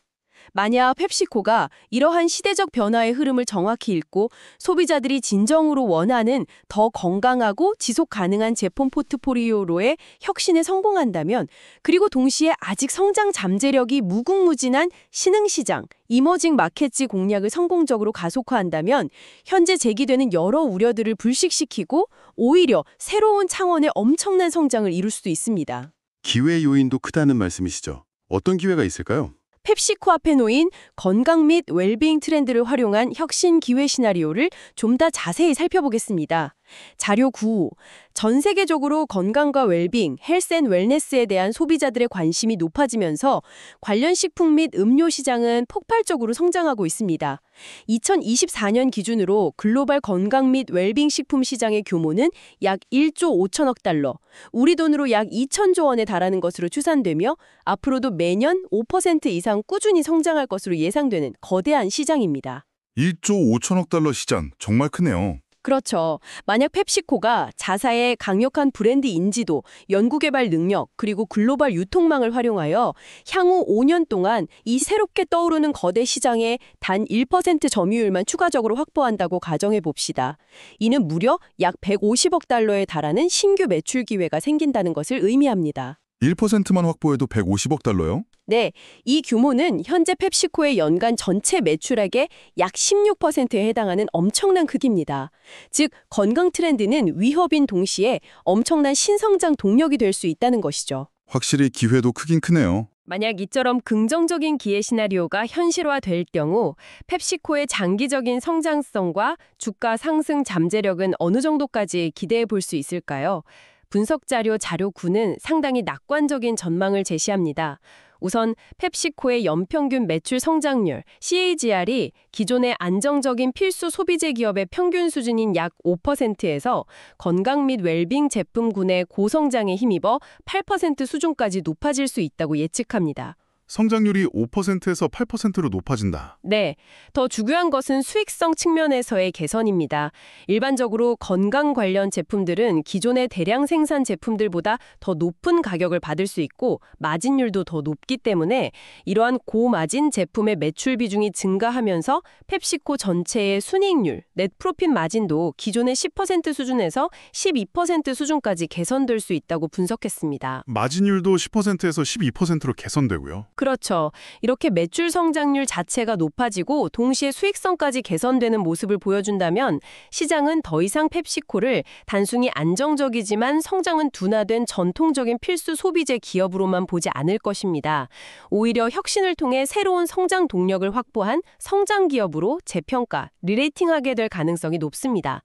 만약 펩시코가 이러한 시대적 변화의 흐름을 정확히 읽고 소비자들이 진정으로 원하는 더 건강하고 지속 가능한 제품 포트폴리오로의 혁신에 성공한다면, 그리고 동시에 아직 성장 잠재력이 무궁무진한 신흥시장, 이머징 마켓지 공략을 성공적으로 가속화한다면 현재 제기되는 여러 우려들을 불식시키고 오히려 새로운 창원의 엄청난 성장을 이룰 수도 있습니다. 기회 요인도 크다는 말씀이시죠? 어떤 기회가 있을까요? 펩시코 앞에 놓인 건강 및 웰빙 트렌드를 활용한 혁신 기회 시나리오를 좀 더 자세히 살펴보겠습니다. 자료 9. 전 세계적으로 건강과 웰빙, 헬스 앤 웰네스에 대한 소비자들의 관심이 높아지면서 관련 식품 및 음료 시장은 폭발적으로 성장하고 있습니다. 2024년 기준으로 글로벌 건강 및 웰빙 식품 시장의 규모는 약 1조 5천억 달러, 우리 돈으로 약 2천조 원에 달하는 것으로 추산되며 앞으로도 매년 5% 이상 꾸준히 성장할 것으로 예상되는 거대한 시장입니다. 1조 5천억 달러 시장 정말 크네요. 그렇죠. 만약 펩시코가 자사의 강력한 브랜드 인지도, 연구개발 능력, 그리고 글로벌 유통망을 활용하여 향후 5년 동안 이 새롭게 떠오르는 거대 시장에 단 1% 점유율만 추가적으로 확보한다고 가정해 봅시다. 이는 무려 약 150억 달러에 달하는 신규 매출 기회가 생긴다는 것을 의미합니다. 1%만 확보해도 150억 달러요? 네, 이 규모는 현재 펩시코의 연간 전체 매출액의 약 16%에 해당하는 엄청난 크기입니다. 즉, 건강 트렌드는 위협인 동시에 엄청난 신성장 동력이 될 수 있다는 것이죠. 확실히 기회도 크긴 크네요. 만약 이처럼 긍정적인 기회 시나리오가 현실화될 경우 펩시코의 장기적인 성장성과 주가 상승 잠재력은 어느 정도까지 기대해 볼 수 있을까요? 분석 자료 9는 상당히 낙관적인 전망을 제시합니다. 우선 펩시코의 연평균 매출 성장률 CAGR이 기존의 안정적인 필수 소비재 기업의 평균 수준인 약 5%에서 건강 및 웰빙 제품군의 고성장에 힘입어 8% 수준까지 높아질 수 있다고 예측합니다. 성장률이 5%에서 8%로 높아진다. 네, 더 중요한 것은 수익성 측면에서의 개선입니다. 일반적으로 건강 관련 제품들은 기존의 대량 생산 제품들보다 더 높은 가격을 받을 수 있고 마진율도 더 높기 때문에 이러한 고마진 제품의 매출 비중이 증가하면서 펩시코 전체의 순이익률, 넷프로핏 마진도 기존의 10% 수준에서 12% 수준까지 개선될 수 있다고 분석했습니다. 마진율도 10%에서 12%로 개선되고요. 그렇죠. 이렇게 매출 성장률 자체가 높아지고 동시에 수익성까지 개선되는 모습을 보여준다면 시장은 더 이상 펩시코를 단순히 안정적이지만 성장은 둔화된 전통적인 필수 소비재 기업으로만 보지 않을 것입니다. 오히려 혁신을 통해 새로운 성장 동력을 확보한 성장 기업으로 재평가, 리레이팅하게 될 가능성이 높습니다.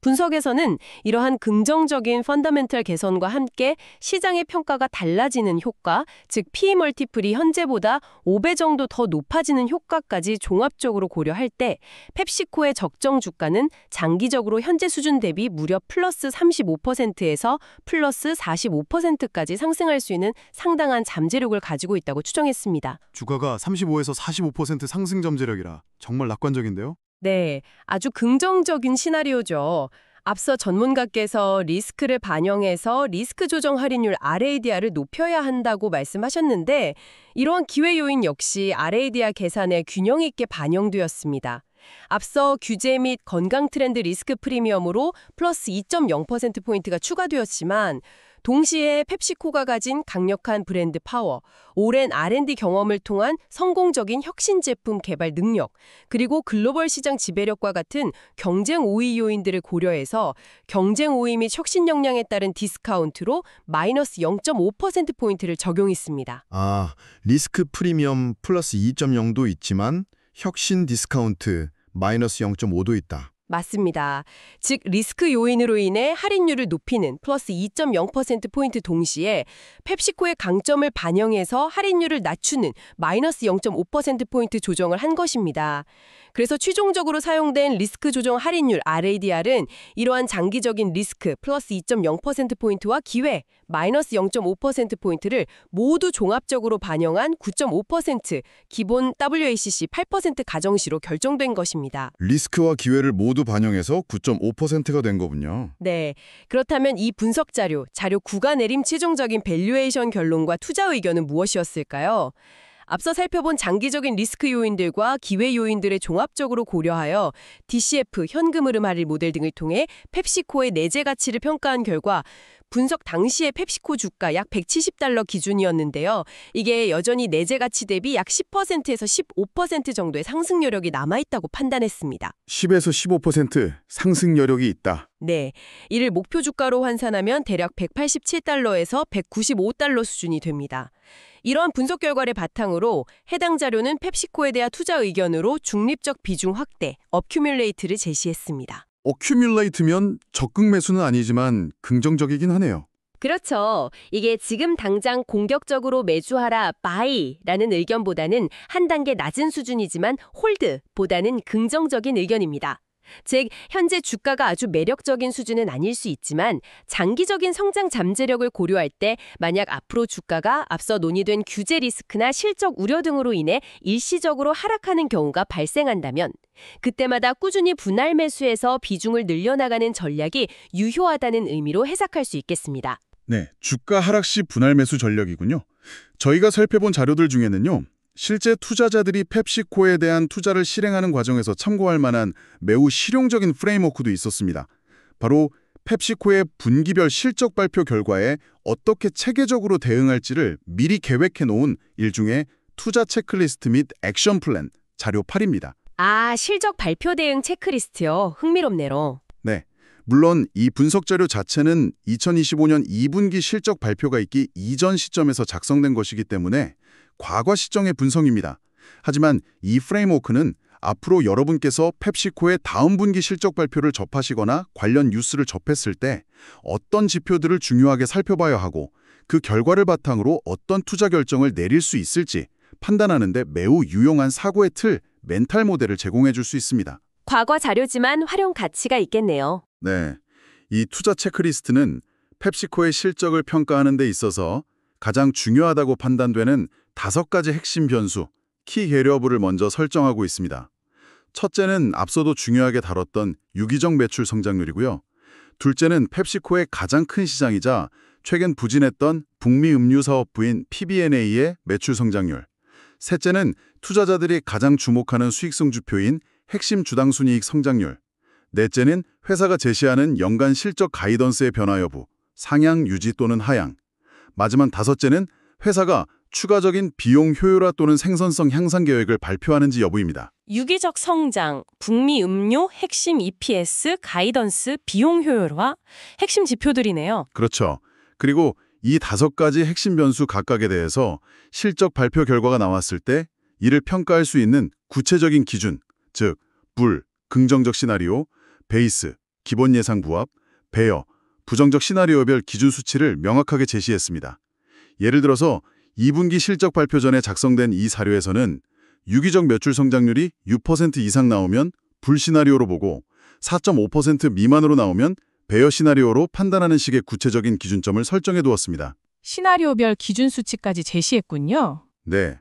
분석에서는 이러한 긍정적인 펀더멘털 개선과 함께 시장의 평가가 달라지는 효과, 즉 PE 멀티플이 현재보다 5배 정도 더 높아지는 효과까지 종합적으로 고려할 때 펩시코의 적정 주가는 장기적으로 현재 수준 대비 무려 플러스 35%에서 플러스 45%까지 상승할 수 있는 상당한 잠재력을 가지고 있다고 추정했습니다. 주가가 35에서 45% 상승 잠재력이라 정말 낙관적인데요? 네, 아주 긍정적인 시나리오죠. 앞서 전문가께서 리스크를 반영해서 리스크 조정 할인율 RADR을 높여야 한다고 말씀하셨는데 이러한 기회 요인 역시 RADR 계산에 균형 있게 반영되었습니다. 앞서 규제 및 건강 트렌드 리스크 프리미엄으로 플러스 2.0%포인트가 추가되었지만 동시에 펩시코가 가진 강력한 브랜드 파워, 오랜 R&D 경험을 통한 성공적인 혁신 제품 개발 능력, 그리고 글로벌 시장 지배력과 같은 경쟁 우위 요인들을 고려해서 경쟁 우위 및 혁신 역량에 따른 디스카운트로 마이너스 0.5%포인트를 적용했습니다. 아, 리스크 프리미엄 플러스 2.0도 있지만 혁신 디스카운트 마이너스 0.5도 있다. 맞습니다. 즉 리스크 요인으로 인해 할인율을 높이는 플러스 2.0%포인트 동시에 펩시코의 강점을 반영해서 할인율을 낮추는 마이너스 0.5%포인트 조정을 한 것입니다. 그래서 최종적으로 사용된 리스크 조정 할인율 RADR은 이러한 장기적인 리스크 플러스 2.0%포인트와 기회 마이너스 0.5%포인트를 모두 종합적으로 반영한 9.5% 기본 WACC 8% 가정시로 결정된 것입니다. 리스크와 기회를 모두 반영해서 9.5%가 된 거군요. 네, 그렇다면 이 분석 자료 9가 내림 최종적인 밸류에이션 결론과 투자 의견은 무엇이었을까요? 앞서 살펴본 장기적인 리스크 요인들과 기회 요인들을 종합적으로 고려하여 DCF, 현금 흐름 할인 모델 등을 통해 펩시코의 내재 가치를 평가한 결과 분석 당시의 펩시코 주가 약 $170 기준이었는데요. 이게 여전히 내재 가치 대비 약 10%에서 15% 정도의 상승 여력이 남아있다고 판단했습니다. 10에서 15% 상승 여력이 있다. 네, 이를 목표 주가로 환산하면 대략 $187에서 $195 수준이 됩니다. 이러한 분석 결과를 바탕으로 해당 자료는 펩시코에 대한 투자 의견으로 중립적 비중 확대, 어큐뮬레이트를 제시했습니다. 어큐뮬레이트면 적극 매수는 아니지만 긍정적이긴 하네요. 그렇죠. 이게 지금 당장 공격적으로 매수하라, buy라는 의견보다는 한 단계 낮은 수준이지만 hold보다는 긍정적인 의견입니다. 즉, 현재 주가가 아주 매력적인 수준은 아닐 수 있지만 장기적인 성장 잠재력을 고려할 때 만약 앞으로 주가가 앞서 논의된 규제 리스크나 실적 우려 등으로 인해 일시적으로 하락하는 경우가 발생한다면 그때마다 꾸준히 분할 매수해서 비중을 늘려나가는 전략이 유효하다는 의미로 해석할 수 있겠습니다. 네, 주가 하락 시 분할 매수 전략이군요. 저희가 살펴본 자료들 중에는요. 실제 투자자들이 펩시코에 대한 투자를 실행하는 과정에서 참고할 만한 매우 실용적인 프레임워크도 있었습니다. 바로 펩시코의 분기별 실적 발표 결과에 어떻게 체계적으로 대응할지를 미리 계획해 놓은 일종의 투자 체크리스트 및 액션 플랜 자료 8입니다. 아, 실적 발표 대응 체크리스트요. 흥미롭네요. 네. 물론 이 분석 자료 자체는 2025년 2분기 실적 발표가 있기 이전 시점에서 작성된 것이기 때문에 과거 시점의 분석입니다. 하지만 이 프레임워크는 앞으로 여러분께서 펩시코의 다음 분기 실적 발표를 접하시거나 관련 뉴스를 접했을 때 어떤 지표들을 중요하게 살펴봐야 하고 그 결과를 바탕으로 어떤 투자 결정을 내릴 수 있을지 판단하는 데 매우 유용한 사고의 틀, 멘탈 모델을 제공해 줄 수 있습니다. 과거 자료지만 활용 가치가 있겠네요. 네, 이 투자 체크리스트는 펩시코의 실적을 평가하는 데 있어서 가장 중요하다고 판단되는 5가지 핵심 변수, 키 베리어블을 먼저 설정하고 있습니다. 첫째는 앞서도 중요하게 다뤘던 유기적 매출 성장률이고요. 둘째는 펩시코의 가장 큰 시장이자 최근 부진했던 북미 음료 사업부인 PBNA의 매출 성장률. 셋째는 투자자들이 가장 주목하는 수익성 지표인 핵심 주당순이익 성장률. 넷째는 회사가 제시하는 연간 실적 가이던스의 변화 여부, 상향, 유지 또는 하향. 마지막 5째는 회사가 추가적인 비용 효율화 또는 생산성 향상 계획을 발표하는지 여부입니다. 유기적 성장, 북미 음료, 핵심 EPS, 가이던스, 비용 효율화, 핵심 지표들이네요. 그렇죠. 그리고 이 5가지 핵심 변수 각각에 대해서 실적 발표 결과가 나왔을 때 이를 평가할 수 있는 구체적인 기준, 즉 불, 긍정적 시나리오, 베이스, 기본 예상 부합, 배어, 부정적 시나리오별 기준 수치를 명확하게 제시했습니다. 예를 들어서 2분기 실적 발표 전에 작성된 이 사료에서는 유기적 매출 성장률이 6% 이상 나오면 불 시나리오로 보고 4.5% 미만으로 나오면 배어 시나리오로 판단하는 식의 구체적인 기준점을 설정해 두었습니다. 시나리오별 기준 수치까지 제시했군요. 네.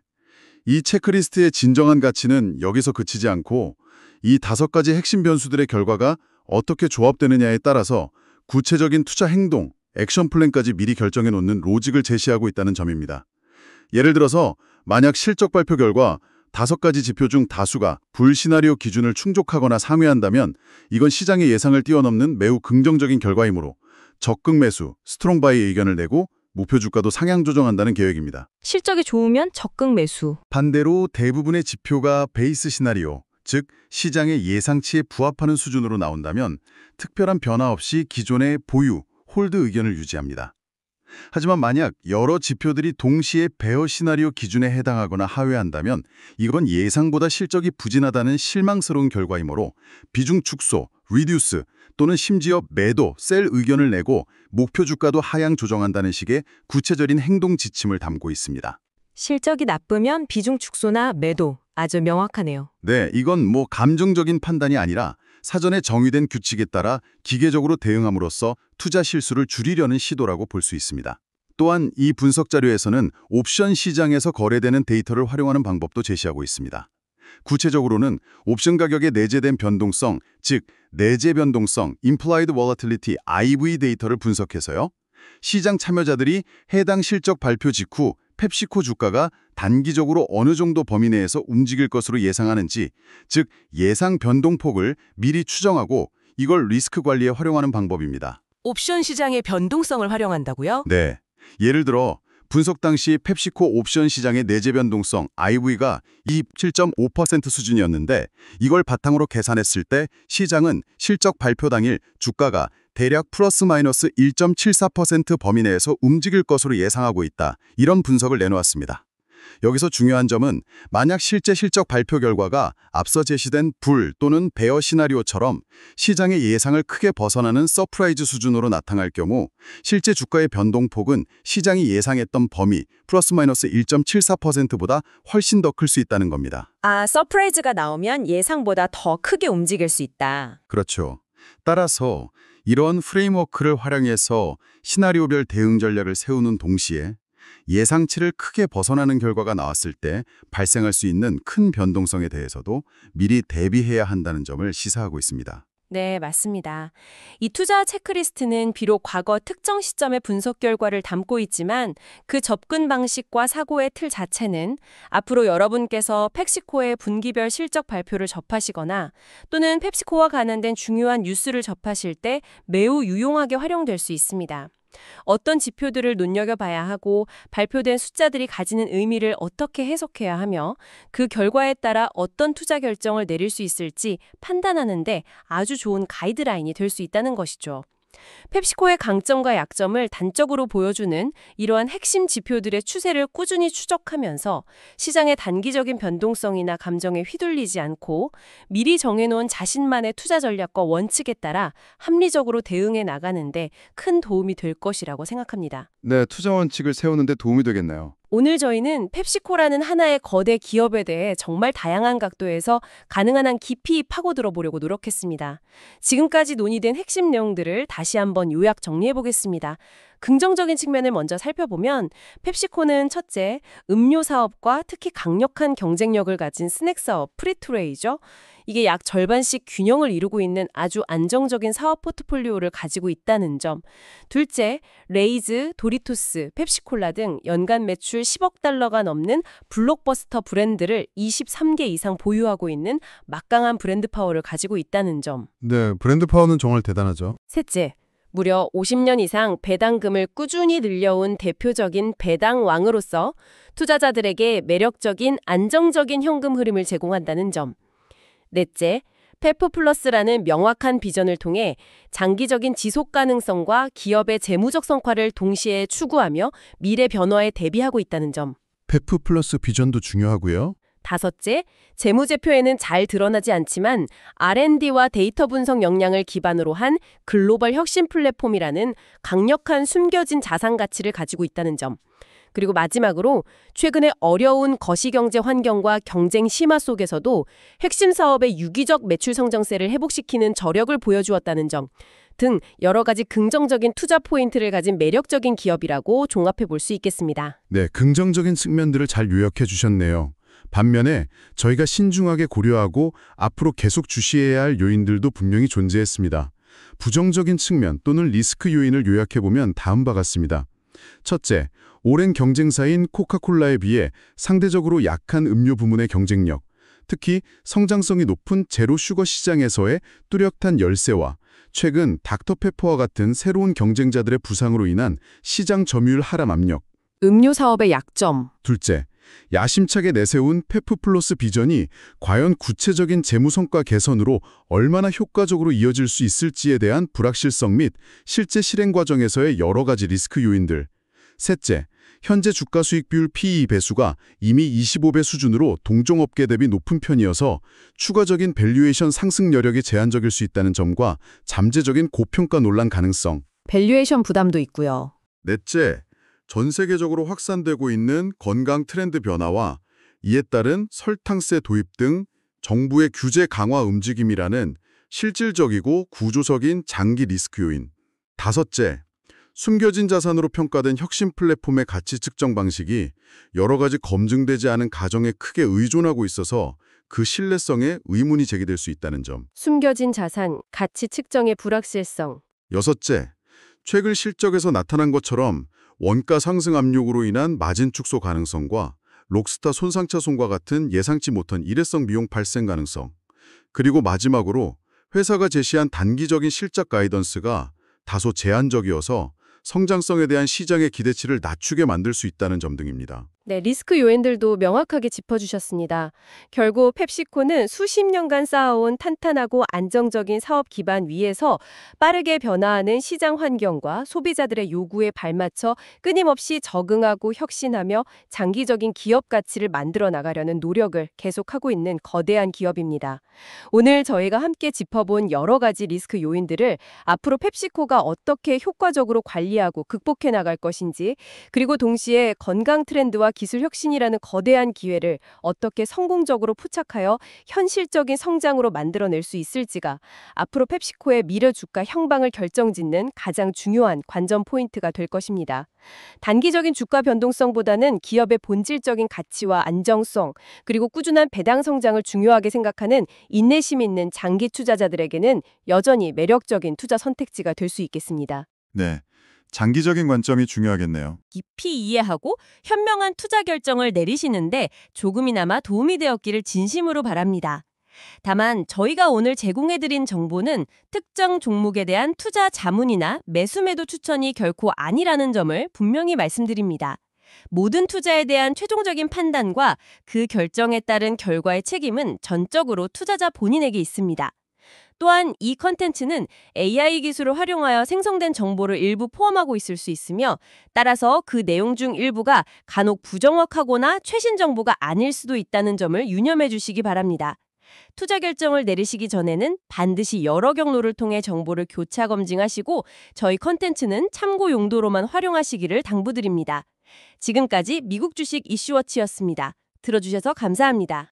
이 체크리스트의 진정한 가치는 여기서 그치지 않고 이 5가지 핵심 변수들의 결과가 어떻게 조합되느냐에 따라서 구체적인 투자 행동, 액션 플랜까지 미리 결정해 놓는 로직을 제시하고 있다는 점입니다. 예를 들어서 만약 실적 발표 결과 5가지 지표 중 다수가 불 시나리오 기준을 충족하거나 상회한다면 이건 시장의 예상을 뛰어넘는 매우 긍정적인 결과이므로 적극 매수, 스트롱 바이 의견을 내고 목표 주가도 상향 조정한다는 계획입니다. 실적이 좋으면 적극 매수. 반대로 대부분의 지표가 베이스 시나리오, 즉 시장의 예상치에 부합하는 수준으로 나온다면 특별한 변화 없이 기존의 보유, 홀드 의견을 유지합니다. 하지만 만약 여러 지표들이 동시에 베어 시나리오 기준에 해당하거나 하회한다면 이건 예상보다 실적이 부진하다는 실망스러운 결과이므로 비중 축소, 리듀스 또는 심지어 매도, 셀 의견을 내고 목표 주가도 하향 조정한다는 식의 구체적인 행동 지침을 담고 있습니다. 실적이 나쁘면 비중 축소나 매도. 아주 명확하네요. 네, 이건 감정적인 판단이 아니라 사전에 정의된 규칙에 따라 기계적으로 대응함으로써 투자 실수를 줄이려는 시도라고 볼 수 있습니다. 또한 이 분석 자료에서는 옵션 시장에서 거래되는 데이터를 활용하는 방법도 제시하고 있습니다. 구체적으로는 옵션 가격의 내재된 변동성, 즉 내재 변동성, implied volatility, IV 데이터를 분석해서요. 시장 참여자들이 해당 실적 발표 직후 펩시코 주가가 단기적으로 어느 정도 범위 내에서 움직일 것으로 예상하는지, 즉 예상 변동폭을 미리 추정하고 이걸 리스크 관리에 활용하는 방법입니다. 옵션 시장의 변동성을 활용한다고요? 네. 예를 들어 분석 당시 펩시코 옵션 시장의 내재 변동성 IV가 27.5% 수준이었는데 이걸 바탕으로 계산했을 때 시장은 실적 발표 당일 주가가 대략 플러스 마이너스 1.74% 범위 내에서 움직일 것으로 예상하고 있다. 이런 분석을 내놓았습니다. 여기서 중요한 점은 만약 실제 실적 발표 결과가 앞서 제시된 불 또는 베어 시나리오처럼 시장의 예상을 크게 벗어나는 서프라이즈 수준으로 나타날 경우 실제 주가의 변동폭은 시장이 예상했던 범위 플러스 마이너스 1.74%보다 훨씬 더 클 수 있다는 겁니다. 아, 서프라이즈가 나오면 예상보다 더 크게 움직일 수 있다. 그렇죠. 따라서 이런 프레임워크를 활용해서 시나리오별 대응 전략을 세우는 동시에 예상치를 크게 벗어나는 결과가 나왔을 때 발생할 수 있는 큰 변동성에 대해서도 미리 대비해야 한다는 점을 시사하고 있습니다. 네, 맞습니다. 이 투자 체크리스트는 비록 과거 특정 시점의 분석 결과를 담고 있지만 그 접근 방식과 사고의 틀 자체는 앞으로 여러분께서 펩시코의 분기별 실적 발표를 접하시거나 또는 펩시코와 관련된 중요한 뉴스를 접하실 때 매우 유용하게 활용될 수 있습니다. 어떤 지표들을 눈여겨봐야 하고 발표된 숫자들이 가지는 의미를 어떻게 해석해야 하며 그 결과에 따라 어떤 투자 결정을 내릴 수 있을지 판단하는 데 아주 좋은 가이드라인이 될 수 있다는 것이죠. 펩시코의 강점과 약점을 단적으로 보여주는 이러한 핵심 지표들의 추세를 꾸준히 추적하면서 시장의 단기적인 변동성이나 감정에 휘둘리지 않고 미리 정해놓은 자신만의 투자 전략과 원칙에 따라 합리적으로 대응해 나가는데 큰 도움이 될 것이라고 생각합니다. 네, 투자 원칙을 세우는 데 도움이 되겠네요. 오늘 저희는 펩시코라는 하나의 거대 기업에 대해 정말 다양한 각도에서 가능한 한 깊이 파고들어 보려고 노력했습니다. 지금까지 논의된 핵심 내용들을 다시 한번 요약 정리해 보겠습니다. 긍정적인 측면을 먼저 살펴보면 펩시코는 첫째, 음료 사업과 특히 강력한 경쟁력을 가진 스낵 사업 프리토레이죠. 이게 약 절반씩 균형을 이루고 있는 아주 안정적인 사업 포트폴리오를 가지고 있다는 점. 둘째, 레이즈, 도리토스, 펩시콜라 등 연간 매출 10억 달러가 넘는 블록버스터 브랜드를 23개 이상 보유하고 있는 막강한 브랜드 파워를 가지고 있다는 점. 네, 브랜드 파워는 정말 대단하죠. 셋째, 무려 50년 이상 배당금을 꾸준히 늘려온 대표적인 배당왕으로서 투자자들에게 매력적인 안정적인 현금 흐름을 제공한다는 점. 넷째, 페프 플러스라는 명확한 비전을 통해 장기적인 지속 가능성과 기업의 재무적 성과를 동시에 추구하며 미래 변화에 대비하고 있다는 점. 페프 플러스 비전도 중요하고요. 다섯째, 재무제표에는 잘 드러나지 않지만 R&D와 데이터 분석 역량을 기반으로 한 글로벌 혁신 플랫폼이라는 강력한 숨겨진 자산 가치를 가지고 있다는 점. 그리고 마지막으로 최근에 어려운 거시경제 환경과 경쟁 심화 속에서도 핵심 사업의 유기적 매출 성장세를 회복시키는 저력을 보여주었다는 점 등 여러 가지 긍정적인 투자 포인트를 가진 매력적인 기업이라고 종합해 볼 수 있겠습니다. 네, 긍정적인 측면들을 잘 요약해 주셨네요. 반면에 저희가 신중하게 고려하고 앞으로 계속 주시해야 할 요인들도 분명히 존재했습니다. 부정적인 측면 또는 리스크 요인을 요약해보면 다음과 같습니다. 첫째, 오랜 경쟁사인 코카콜라에 비해 상대적으로 약한 음료 부문의 경쟁력, 특히 성장성이 높은 제로 슈거 시장에서의 뚜렷한 열세와 최근 닥터페퍼와 같은 새로운 경쟁자들의 부상으로 인한 시장 점유율 하락 압력. 음료 사업의 약점. 둘째, 야심차게 내세운 페프 플러스 비전이 과연 구체적인 재무 성과 개선으로 얼마나 효과적으로 이어질 수 있을지에 대한 불확실성 및 실제 실행 과정에서의 여러 가지 리스크 요인들. 셋째, 현재 주가 수익 비율 PE 배수가 이미 25배 수준으로 동종업계 대비 높은 편이어서 추가적인 밸류에이션 상승 여력이 제한적일 수 있다는 점과 잠재적인 고평가 논란 가능성. 밸류에이션 부담도 있고요. 넷째, 전 세계적으로 확산되고 있는 건강 트렌드 변화와 이에 따른 설탕세 도입 등 정부의 규제 강화 움직임이라는 실질적이고 구조적인 장기 리스크 요인. 다섯째, 숨겨진 자산으로 평가된 혁신 플랫폼의 가치 측정 방식이 여러 가지 검증되지 않은 가정에 크게 의존하고 있어서 그 신뢰성에 의문이 제기될 수 있다는 점. 숨겨진 자산, 가치 측정의 불확실성. 여섯째, 최근 실적에서 나타난 것처럼 원가 상승 압력으로 인한 마진 축소 가능성과 록스타 손상차손과 같은 예상치 못한 일회성 비용 발생 가능성. 그리고 마지막으로 회사가 제시한 단기적인 실적 가이던스가 다소 제한적이어서 성장성에 대한 시장의 기대치를 낮추게 만들 수 있다는 점 등입니다. 네, 리스크 요인들도 명확하게 짚어주셨습니다. 결국 펩시코는 수십 년간 쌓아온 탄탄하고 안정적인 사업 기반 위에서 빠르게 변화하는 시장 환경과 소비자들의 요구에 발맞춰 끊임없이 적응하고 혁신하며 장기적인 기업 가치를 만들어 나가려는 노력을 계속하고 있는 거대한 기업입니다. 오늘 저희가 함께 짚어본 여러 가지 리스크 요인들을 앞으로 펩시코가 어떻게 효과적으로 관리하고 극복해 나갈 것인지, 그리고 동시에 건강 트렌드와 기술 혁신이라는 거대한 기회를 어떻게 성공적으로 포착하여 현실적인 성장으로 만들어낼 수 있을지가 앞으로 펩시코의 미래 주가 향방을 결정짓는 가장 중요한 관전 포인트가 될 것입니다. 단기적인 주가 변동성보다는 기업의 본질적인 가치와 안정성, 그리고 꾸준한 배당 성장을 중요하게 생각하는 인내심 있는 장기 투자자들에게는 여전히 매력적인 투자 선택지가 될 수 있겠습니다. 네, 장기적인 관점이 중요하겠네요. 깊이 이해하고 현명한 투자 결정을 내리시는데 조금이나마 도움이 되었기를 진심으로 바랍니다. 다만 저희가 오늘 제공해드린 정보는 특정 종목에 대한 투자 자문이나 매수매도 추천이 결코 아니라는 점을 분명히 말씀드립니다. 모든 투자에 대한 최종적인 판단과 그 결정에 따른 결과의 책임은 전적으로 투자자 본인에게 있습니다. 또한 이 컨텐츠는 AI 기술을 활용하여 생성된 정보를 일부 포함하고 있을 수 있으며 따라서 그 내용 중 일부가 간혹 부정확하거나 최신 정보가 아닐 수도 있다는 점을 유념해 주시기 바랍니다. 투자 결정을 내리시기 전에는 반드시 여러 경로를 통해 정보를 교차 검증하시고 저희 컨텐츠는 참고 용도로만 활용하시기를 당부드립니다. 지금까지 미국 주식 이슈워치였습니다. 들어주셔서 감사합니다.